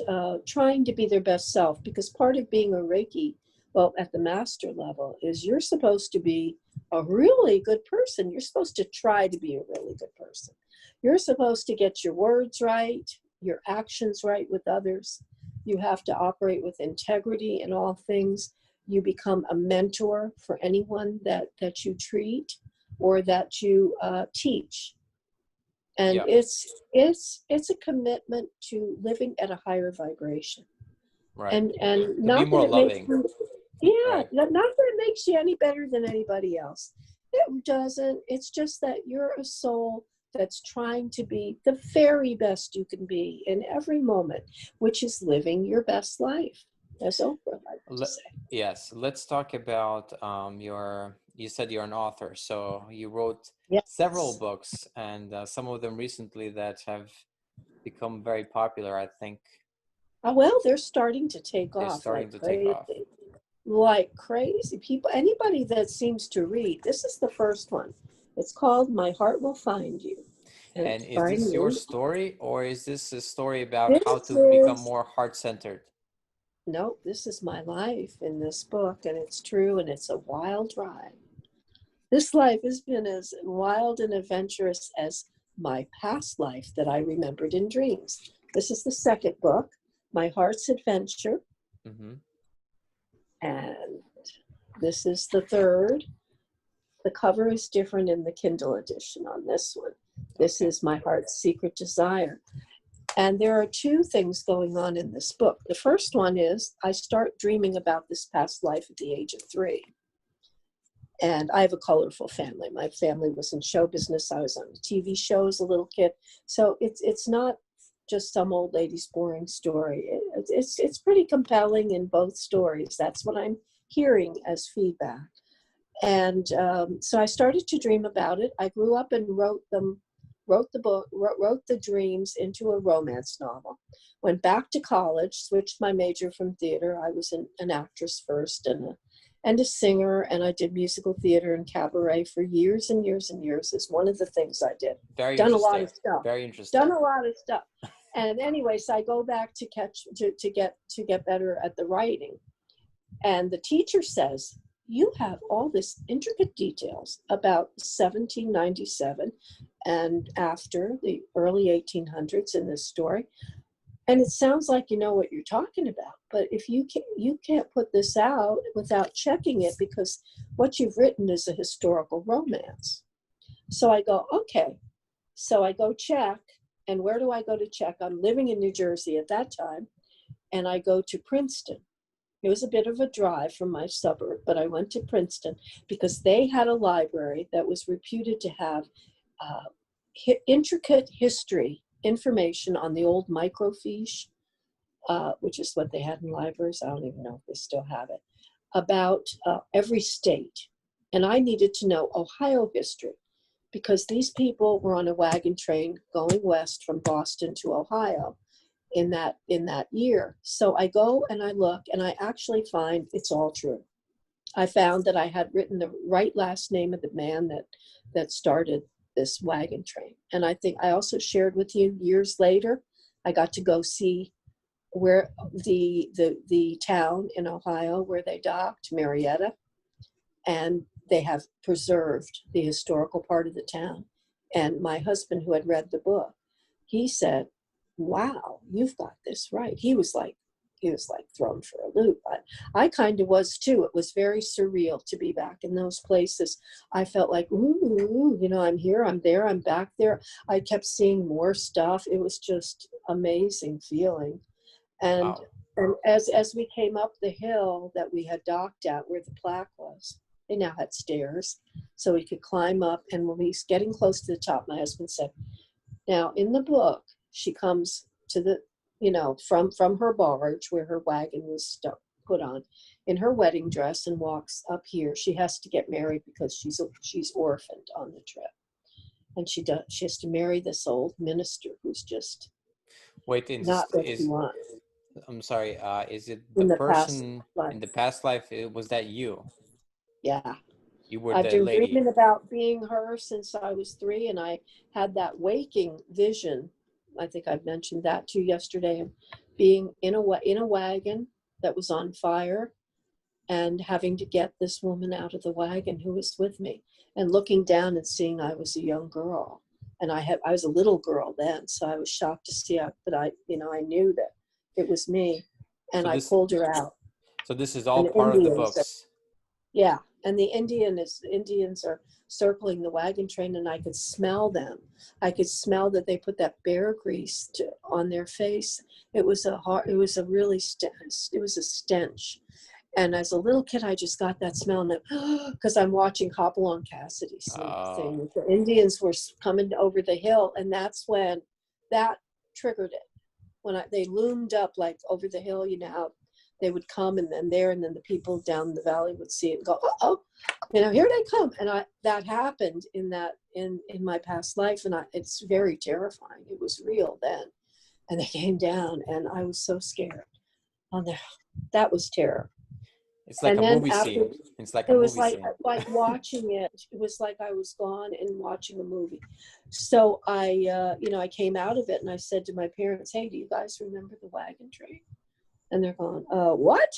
trying to be their best self. Because part of being a Reiki, well, at the master level, is you're supposed to be a really good person. You're supposed to try to be a really good person. You're supposed to get your words right, your actions right with others. You have to operate with integrity in all things. You become a mentor for anyone that you treat or that you teach. And Yeah. it's a commitment to living at a higher vibration. Right. And To be not that more it makes loving. you, yeah, Right. not that it makes you any better than anybody else. It doesn't. It's just that you're a soul that's trying to be the very best you can be in every moment, which is living your best life, as Oprah liked to Le- say. yes. Let's talk about you said you're an author. So you wrote several Yes. books, and some of them recently that have become very popular. I think Well, they're starting to take they're off starting like to take off. crazy. Like crazy. People, anybody that seems to read, this is the first one. It's called My Heart Will Find You. And And it's is by this your me. story, or is this a story about how This to become is, more heart-centered? no, this is my life in this book, and it's true, and it's a wild ride. This life has been as wild and adventurous as my past life that I remembered in dreams. This is the second book, My Heart's Adventure, Mm-hmm. and this is the third. The cover is different in the Kindle edition on this one. This Okay. is My Heart's Secret Desire. And there are two things going on in this book. The first one is I start dreaming about this past life at the age of 3. And I have a colorful family. My family was in show business. I was on TV shows, a little kid. So it's not just some old lady's boring story. It's pretty compelling in both stories. That's what I'm hearing as feedback. And so I started to dream about it. I grew up and wrote the book, wrote the dreams into a romance novel. Went back to college, switched my major from theater. I was an actress first and a singer, and I did musical theater and cabaret for years and years and years. Is one of the things I did. Very Done a lot interesting. of stuff. Very interesting. Done a lot of stuff. And anyway, so I go back to get better at the writing. And the teacher says, you have all this intricate details about 1797 and after the early 1800s in this story. And it sounds like you know what you're talking about. But if you can't put this out without checking it, because what you've written is a historical romance. So I go, okay. So I go check. And where do I go to check? I'm living in New Jersey at that time. And I go to Princeton. It was a bit of a drive from my suburb, but I went to Princeton because they had a library that was reputed to have intricate history information on the old microfiche, which is what they had in libraries. I don't even know if they still have it, about every state. And I needed to know Ohio history because these people were on a wagon train going west from Boston to Ohio in that year. So I go and I look and I actually find it's all true. I found that I had written the right last name of the man that started this wagon train. And I think I also shared with you years later, I got to go see where the town in Ohio where they docked, Marietta, and they have preserved the historical part of the town. And my husband, who had read the book, he said, wow, you've got this right. He was like thrown for a loop. I kind of was too. It was very surreal to be back in those places. I felt like, ooh, I'm here, I'm there, I'm back there. I kept seeing more stuff. It was just amazing feeling. And Wow. and as we came up the hill that we had docked at where the plaque was, they now had stairs so we could climb up. And when we was getting close to the top, my husband said, now in the book, she comes to the, from her barge where her wagon was put on in her wedding dress and walks up here. She has to get married because she's orphaned on the trip. And she has to marry this old minister who's just Wait, not what she wants I'm sorry. Is it the in the past person life. in the past life? Was that you? Yeah. You were I've the been lady. dreaming about being her since I was 3, and I had that waking vision. I think I've mentioned that to you yesterday, of being in a wagon that was on fire and having to get this woman out of the wagon who was with me, and looking down and seeing I was a young girl, and I was a little girl then, so I was shocked to see her, but I knew that it was me, and So I this, pulled her out, so this is and all the part of the Indians. books. Yeah, And the Indians are circling the wagon train, and I could smell them. I could smell that they put that bear grease on their face. It was a stench. And as a little kid, I just got that smell, and because I'm watching Hopalong Cassidy sing. The Indians were coming over the hill, and that's when that triggered it. When they loomed up like over the hill, you know how they would come, and then the people down the valley would see it and go, oh, you know, here they come. And that happened in my past life, and it's very terrifying. It was real then. And they came down, and I was so scared. Oh, no, that was terror. It's like and a then movie after, scene. It's like a it was movie like scene. like watching it. It was like I was gone and watching a movie. So I came out of it, and I said to my parents, "Hey, do you guys remember the wagon train?" And they're going, what?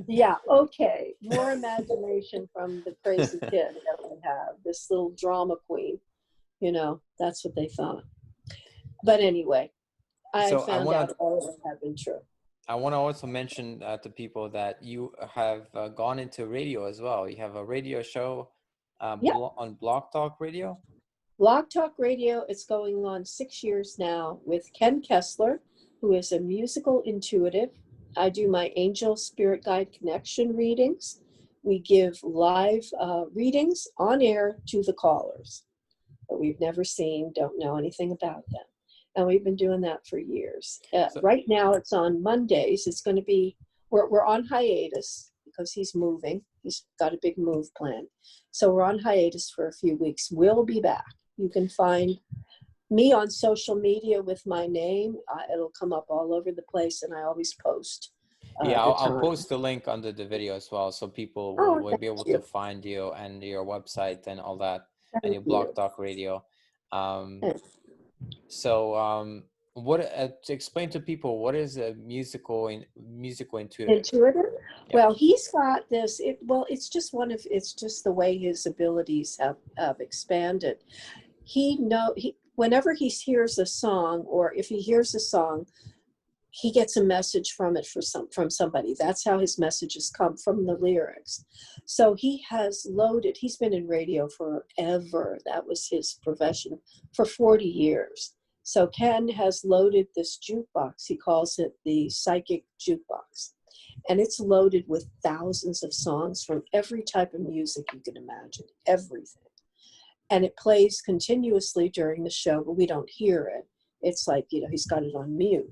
Yeah, okay. More imagination from the crazy kid that we have, this little drama queen. You know, that's what they thought. But anyway, I found out all of it had been true. I want to also mention to people that you have gone into radio as well. You have a radio show on Blog Talk Radio. Blog Talk Radio is going on 6 years now with Ken Kessler, who is a musical intuitive. I do my angel spirit guide connection readings. We give live readings on air to the callers that we've never seen, don't know anything about them. And we've been doing that for years. Right now it's on Mondays. It's going to be, we're on hiatus because he's moving. He's got a big move plan. So we're on hiatus for a few weeks. We'll be back. You can find me on social media with my name. It'll come up all over the place, and I always post. I'll post the link under the video as well, so people will be able to find you and your website and all that, and your Blog Talk Radio. What to explain to people, what is a musical intuitive? Intuitive? Yeah. Well, he's got this. It's just the way his abilities have expanded. Whenever he hears a song, or if he hears a song, he gets a message from it from somebody. That's how his messages come, from the lyrics. So he's been in radio forever. That was his profession for 40 years. So Ken has loaded this jukebox. He calls it the psychic jukebox. And it's loaded with thousands of songs from every type of music you can imagine, everything. And it plays continuously during the show, but we don't hear it. It's like, he's got it on mute.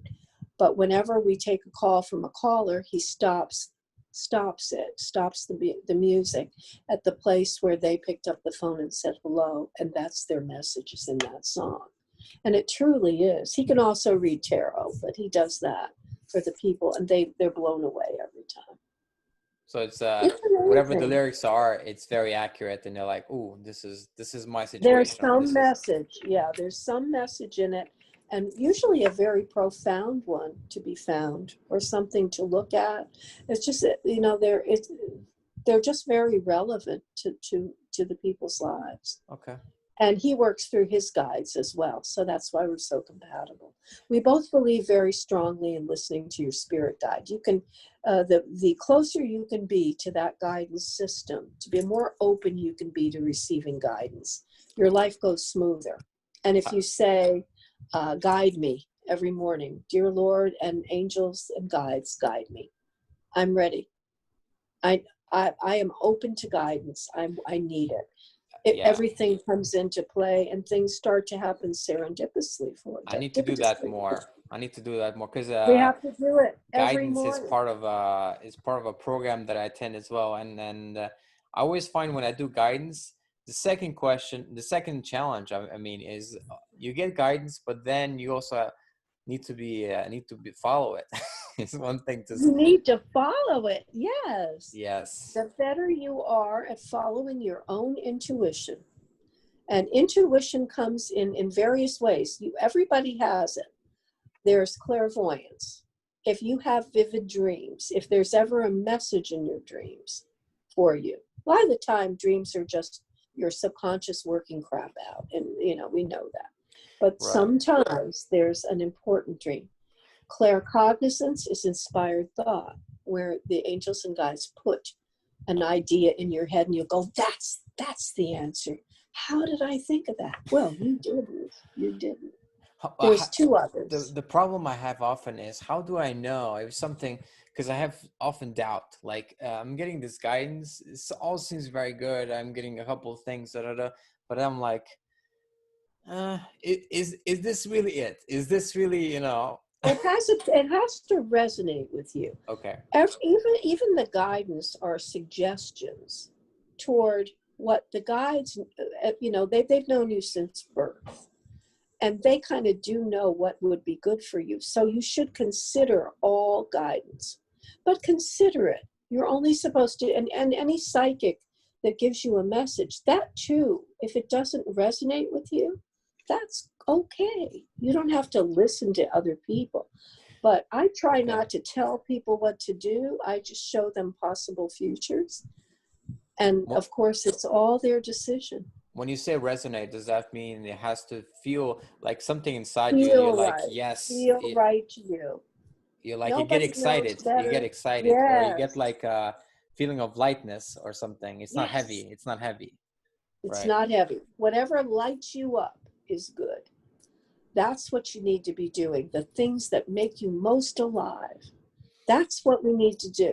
But whenever we take a call from a caller, he stops the music at the place where they picked up the phone and said hello, and that's their messages in that song. And it truly is. He can also read tarot, but he does that for the people, and they're blown away every time. So it's whatever the lyrics are, it's very accurate, and they're like, "Ooh, this is my situation." There's some message, there's some message in it, and usually a very profound one to be found, or something to look at. It's just they're just very relevant to the people's lives. Okay. And he works through his guides as well. So that's why we're so compatible. We both believe very strongly in listening to your spirit guide. You can, the closer you can be to that guidance system, to be more open you can be to receiving guidance, your life goes smoother. And if you say, guide me every morning, dear Lord and angels and guides, guide me. I'm ready. I am open to guidance. I need it. Everything comes into play, and things start to happen serendipitously for it. I need to do that more. Because we have to do it every guidance morning. is part of a program that I attend as well. And I always find when I do guidance, the second challenge, is you get guidance, but then you also need to follow it. It's one thing to. You need to follow it. Yes. Yes. The better you are at following your own intuition, and intuition comes in various ways. Everybody has it. There's clairvoyance. If you have vivid dreams, if there's ever a message in your dreams for you, a lot of the time dreams are just your subconscious working crap out, and we know that. But sometimes there's an important dream. Claircognizance is inspired thought, where the angels and guides put an idea in your head and you'll go, that's the answer. How did I think of that? Well, you didn't. You didn't. There's two others. The problem I have often is, how do I know if something, because I have often doubt, like I'm getting this guidance, it all seems very good, I'm getting a couple of things, but I'm like, is this really it? Is this really, It has to resonate with you. Okay. Even the guidance are suggestions toward what the guides, they've known you since birth. And they kind of do know what would be good for you. So you should consider all guidance, but consider it. You're only supposed to, and any psychic that gives you a message, that too, if it doesn't resonate with you, that's okay. You don't have to listen to other people. But I try not to tell people what to do. I just show them possible futures. And of course, it's all their decision. When you say resonate, does that mean it has to feel like something inside you? Feel You're like, right. yes. Feel right to you. You're like, you get Nobody excited. knows better. You get excited. Yes. Or you get like a feeling of lightness or something. It's not heavy. It's not heavy. It's not heavy. Whatever lights you up is good. That's what you need to be doing. The things that make you most alive. That's what we need to do.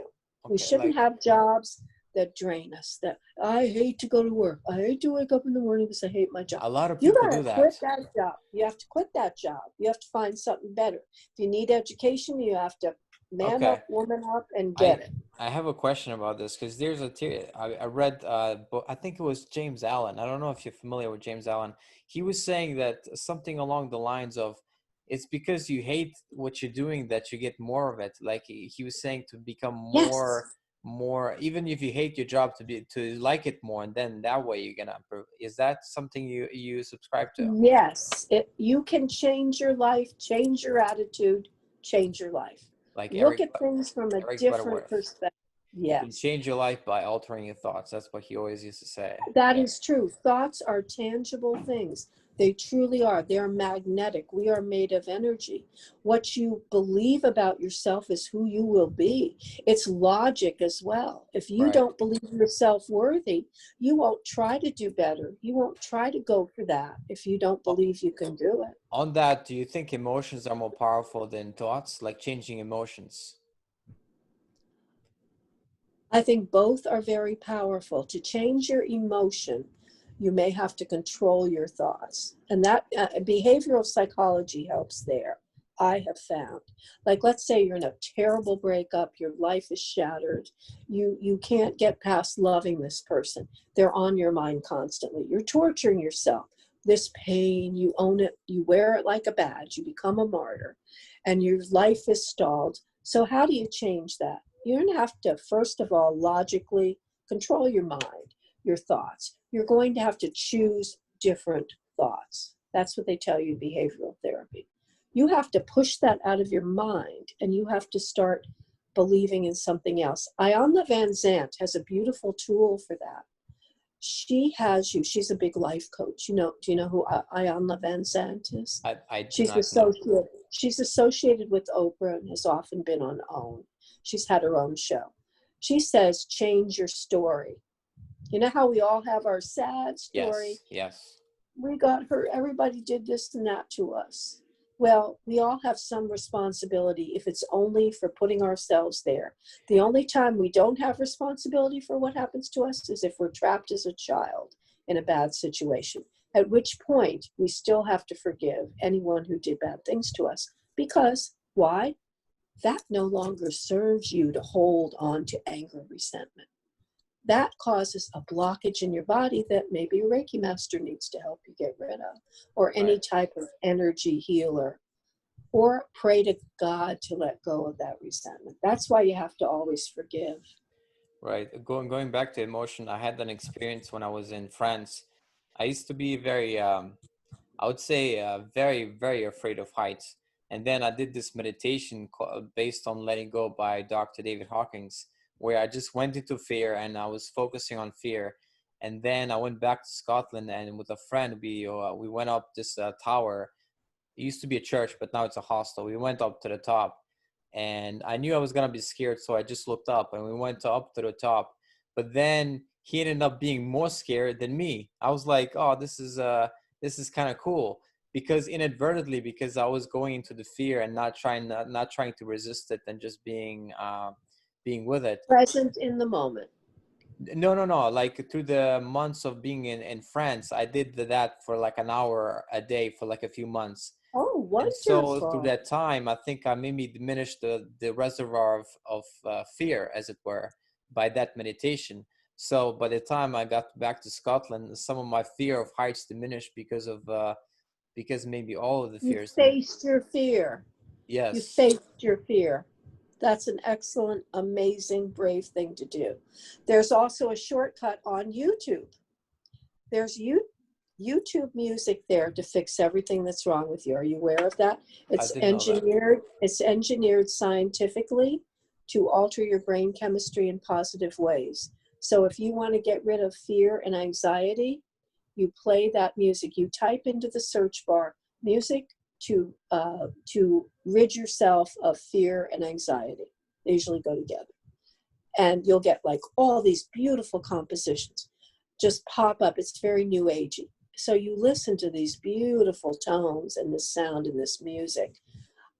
We shouldn't have jobs that drain us. That I hate to go to work. I hate to wake up in the morning because I hate my job. A lot of people do that. Quit that job. You have to quit that job. You have to find something better. If you need education, you have to man up, woman up, and get it. I have a question about this, because there's a theory. I read, I think it was James Allen. I don't know if you're familiar with James Allen. He was saying that something along the lines of, it's because you hate what you're doing that you get more of it. Like he was saying, to become more, even if you hate your job, to like it more, and then that way you're gonna improve. Is that something you subscribe to? Yes, you can change your life, change your attitude, change your life. Like look at things from a different perspective. Yes. You can change your life by altering your thoughts. That's what he always used to say. That is true. Thoughts are tangible things. They truly are. They're magnetic. We are made of energy. What you believe about yourself is who you will be. It's logic as well. If you don't believe yourself worthy, you won't try to do better. You won't try to go for that if you don't believe you can do it. On that, do you think emotions are more powerful than thoughts, like changing emotions? I think both are very powerful. To change your emotion, you may have to control your thoughts. And that behavioral psychology helps there, I have found. Like, let's say you're in a terrible breakup, your life is shattered, you can't get past loving this person. They're on your mind constantly. You're torturing yourself. This pain, you own it, you wear it like a badge, you become a martyr, and your life is stalled. So how do you change that? You're going to have to, first of all, logically control your mind, your thoughts. You're going to have to choose different thoughts. That's what they tell you in behavioral therapy. You have to push that out of your mind, and you have to start believing in something else. Ayanna Van Zandt has a beautiful tool for that. She has you. She's a big life coach. Do you know who Ayanna Van Zandt is? I do not know. She's associated with Oprah and has often been on OWN. She's had her own show. She says, change your story. You know how we all have our sad story? Yes. We got hurt. Everybody did this and that to us. Well, we all have some responsibility if it's only for putting ourselves there. The only time we don't have responsibility for what happens to us is if we're trapped as a child in a bad situation, at which point we still have to forgive anyone who did bad things to us. Because, why? That no longer serves you to hold on to anger, resentment. That causes a blockage in your body that maybe a Reiki master needs to help you get rid of, or any type of energy healer, or pray to God to let go of that resentment. That's why you have to always forgive. Right. Going back to emotion, I had an experience when I was in France. I used to be very, I would say, very, very afraid of heights. And then I did this meditation based on letting go by Dr. David Hawkins, where I just went into fear and I was focusing on fear. And then I went back to Scotland, and with a friend, we went up this tower. It used to be a church, but now it's a hostel. We went up to the top, and I knew I was going to be scared, so I just looked up, and we went up to the top. but then he ended up being more scared than me. I was like, oh, this is kind of cool, because inadvertently, because I was going into the fear and not trying to resist it, and just being with it. Present in the moment. No. Like through the months of being in France, I did that for like an hour a day for like a few months. Oh, And so through wonderful. that time, I think I maybe diminished the reservoir of fear, as it were, by that meditation. So by the time I got back to Scotland, some of my fear of heights diminished because maybe all of the You fears. faced your fear. You Yes, faced your fear. That's an excellent, amazing, brave thing to do. There's also a shortcut on YouTube. There's YouTube music there to fix everything that's wrong with you. Are you aware of that? I It's didn't know that. engineered scientifically to alter your brain chemistry in positive ways. So if you want to get rid of fear and anxiety, you play that music. You type into the search bar music to rid yourself of fear and anxiety. They usually go together. And you'll get like all these beautiful compositions just pop up. It's very new agey. So you listen to these beautiful tones and this sound and this music.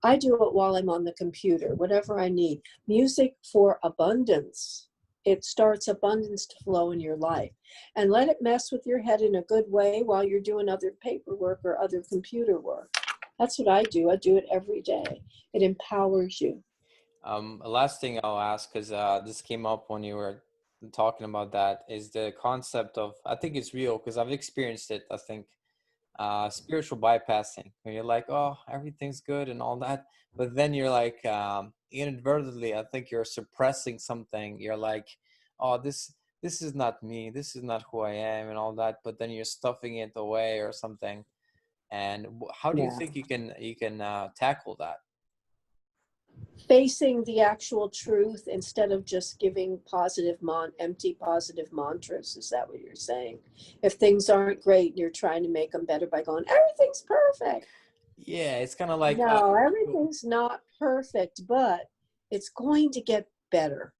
I do it while I'm on the computer, whatever I need. Music for abundance. It starts abundance to flow in your life. And let it mess with your head in a good way while you're doing other paperwork or other computer work. That's what I do. I do it every day. It empowers you. Last thing I'll ask, because this came up when you were talking about that, is the concept of, I think it's real because I've experienced it, I think, spiritual bypassing, when you're like, oh, everything's good and all that, but then you're like, inadvertently, I think you're suppressing something. You're like, oh, this is not me, this is not who I am and all that, but then you're stuffing it away or something. And how do you Yeah. think you can tackle that? Facing the actual truth instead of just giving empty positive mantras. Is that what you're saying? If things aren't great, you're trying to make them better by going, everything's perfect. Yeah, it's kind of like No, everything's not perfect, but it's going to get better.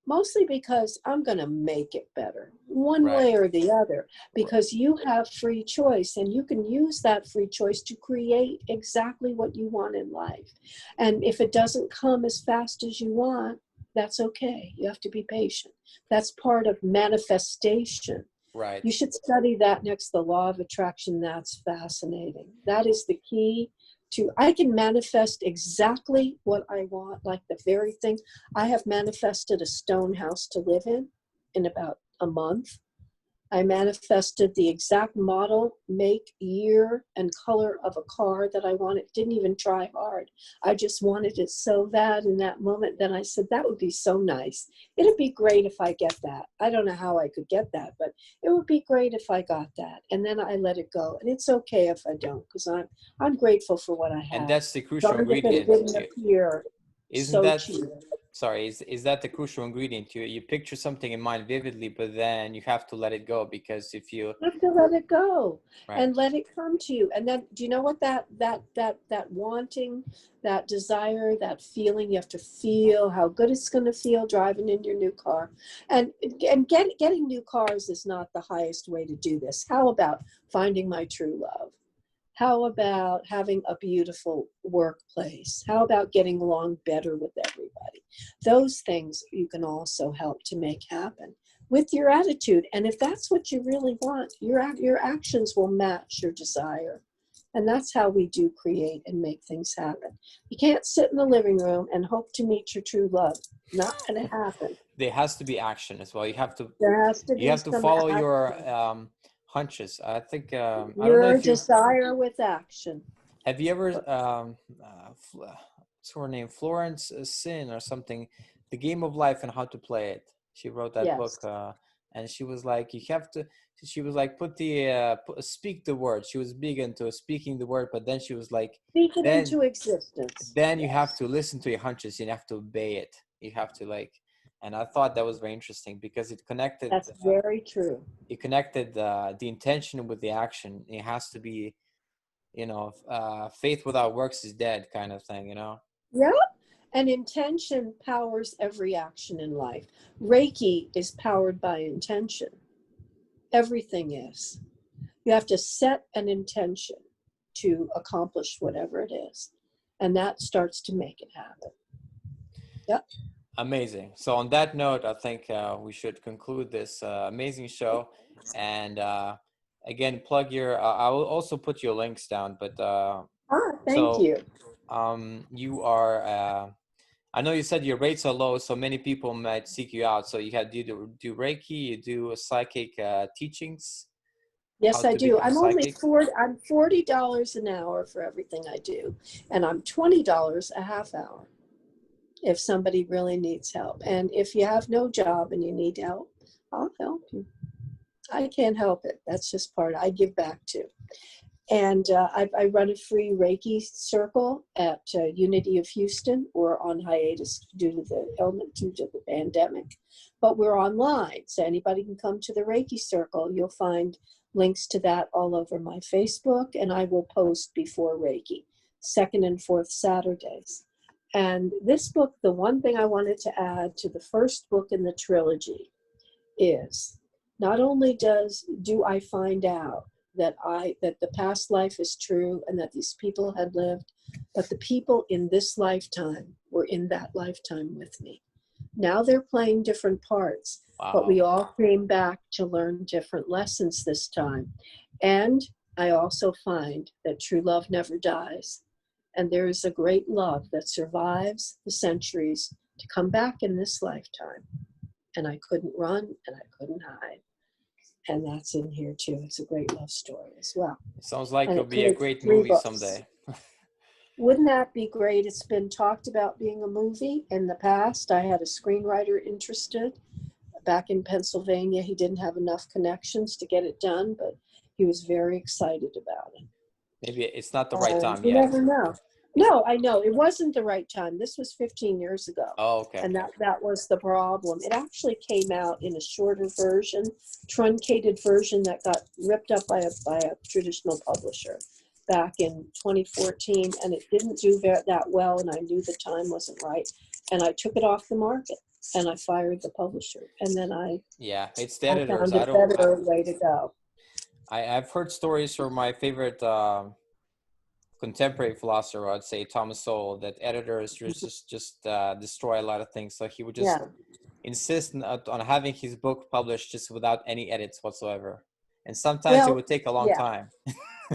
Mostly because I'm going to make it better, one right, way or the other, because you have free choice and you can use that free choice to create exactly what you want in life. And if it doesn't come as fast as you want, that's okay. You have to be patient. That's part of manifestation. right. You should study that next to the law of attraction. That's fascinating. That is the key to, I can manifest exactly what I want, like the very thing. I have manifested a stone house to live in about a month. I manifested the exact model, make, year, and color of a car that I wanted. Didn't even try hard. I just wanted it so bad in that moment. Then I said, that would be so nice. It'd be great if I get that. I don't know how I could get that, but it would be great if I got that. And then I let it go. And it's okay if I don't, because I'm grateful for what I And have. that's the crucial Darned if it ingredient. didn't appear Isn't so that, cheap. sorry, is that the crucial ingredient? You picture something in mind vividly, but then you have to let it go, because if you, You have to let it go right, and let it come to you. And then, do you know what that wanting, that desire, that feeling, you have to feel how good it's going to feel driving in your new car. And getting new cars is not the highest way to do this. How about finding my true love? How about having a beautiful workplace? How about getting along better with everybody? Those things you can also help to make happen with your attitude. And if that's what you really want, your actions will match your desire. And that's how we do create and make things happen. You can't sit in the living room and hope to meet your true love. Not going to happen. there has to be action as well. There has to You be have to some follow your action. hunches. I think, I don't know Your if you, desire with action. have you ever, what's her name? Florence Sin or something, The Game of Life and How to Play It. She wrote that book, Yes. and she was like, you have to, she was like, speak the word. She was big into speaking the word, but then she was like, Speak it then, into existence. then you have Yes. to listen to your hunches. You have to obey it. You have to like, and I thought that was very interesting because That's very true. it connected the intention with the action. It has to be, faith without works is dead, kind of thing. Yeah. And intention powers every action in life. Reiki is powered by intention. Everything is. You have to set an intention to accomplish whatever it is. And that starts to make it happen. Yep. Amazing. So on that note, I think we should conclude this amazing show. And again, plug your, I will also put your links down, but Thank you. You are, I know you said your rates are low, so many people might seek you out. So you had do Reiki, you do psychic teachings. Yes, I do. I'm psychic. I'm $40 an hour for everything I do, and I'm $20 a half hour if somebody really needs help. And if you have no job and you need help, I'll help you. I can't help it. That's just I give back too. And I run a free Reiki circle at Unity of Houston. We're on hiatus due to the pandemic, but we're online, so anybody can come to the Reiki circle. You'll find links to that all over my Facebook, and I will post before Reiki, second and fourth Saturdays. And this book, the one thing I wanted to add to the first book in the trilogy is not only do I find out that the past life is true and that these people had lived, but the people in this lifetime were in that lifetime with me. Now they're playing different parts, Wow. But we all came back to learn different lessons this time. And I also find that true love never dies. And there is a great love that survives the centuries to come back in this lifetime. And I couldn't run and I couldn't hide. And that's in here too. It's a great love story as well. It sounds like And it'll be a great movie someday. Wouldn't that be great? It's been talked about being a movie in the past. I had a screenwriter interested back in Pennsylvania. He didn't have enough connections to get it done, but he was very excited about it. Maybe it's not the right time You yet. never know. No, I know. It wasn't the right time. This was 15 years ago. Oh, okay. And that was the problem. It actually came out in a shorter version, truncated version that got ripped up by a traditional publisher back in 2014. And it didn't do that well. And I knew the time wasn't right. And I took it off the market and I fired the publisher. And then it's the editors. I found a better way to go. I've heard stories from my favorite contemporary philosopher, I'd say Thomas Sowell, that editors just destroy a lot of things. So he would just insist on having his book published just without any edits whatsoever. And sometimes it would take a long time.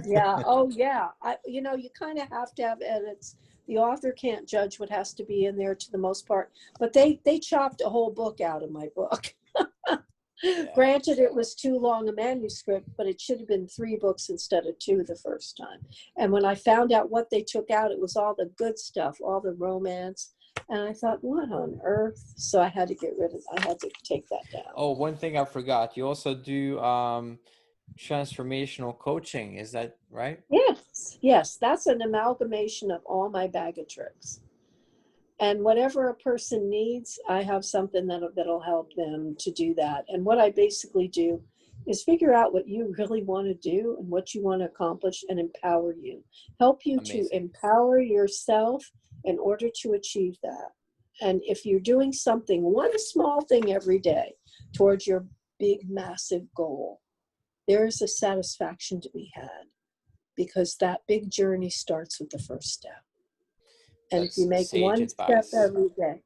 Yeah. Oh, yeah. You kind of have to have edits. The author can't judge what has to be in there to the most part. But they chopped a whole book out of my book. Granted, it was too long a manuscript, but it should have been 3 books instead of 2 the first time. And when I found out what they took out, it was all the good stuff, all the romance. And I thought, what on earth? So I had to I had to take that down. Oh, one thing I forgot. You also do transformational coaching. Is that right? Yes. That's an amalgamation of all my bag of tricks. And whatever a person needs, I have something that'll help them to do that. And what I basically do is figure out what you really want to do and what you want to accomplish and empower you. Help you to empower yourself in order to achieve that. And if you're doing something, one small thing every day towards your big, massive goal, there's a satisfaction to be had because that big journey starts with the first step. And if you make one step every day,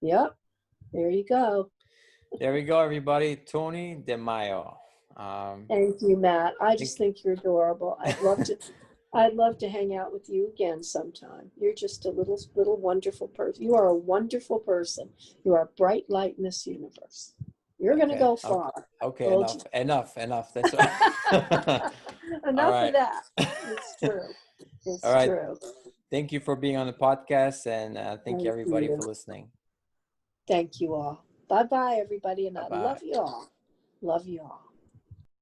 there you go. There we go, everybody. Toni Demaio. Thank you, Matt. I just think you're adorable. I'd love to hang out with you again sometime. You're just a little wonderful person. You are a wonderful person. You are a bright light in this universe. You're going to go far. Okay, enough. That's right. Enough of that. It's true. It's true. Thank you for being on the podcast, and thank you everybody for listening. Thank you all. Bye-bye, everybody, and I love you all. Love you all.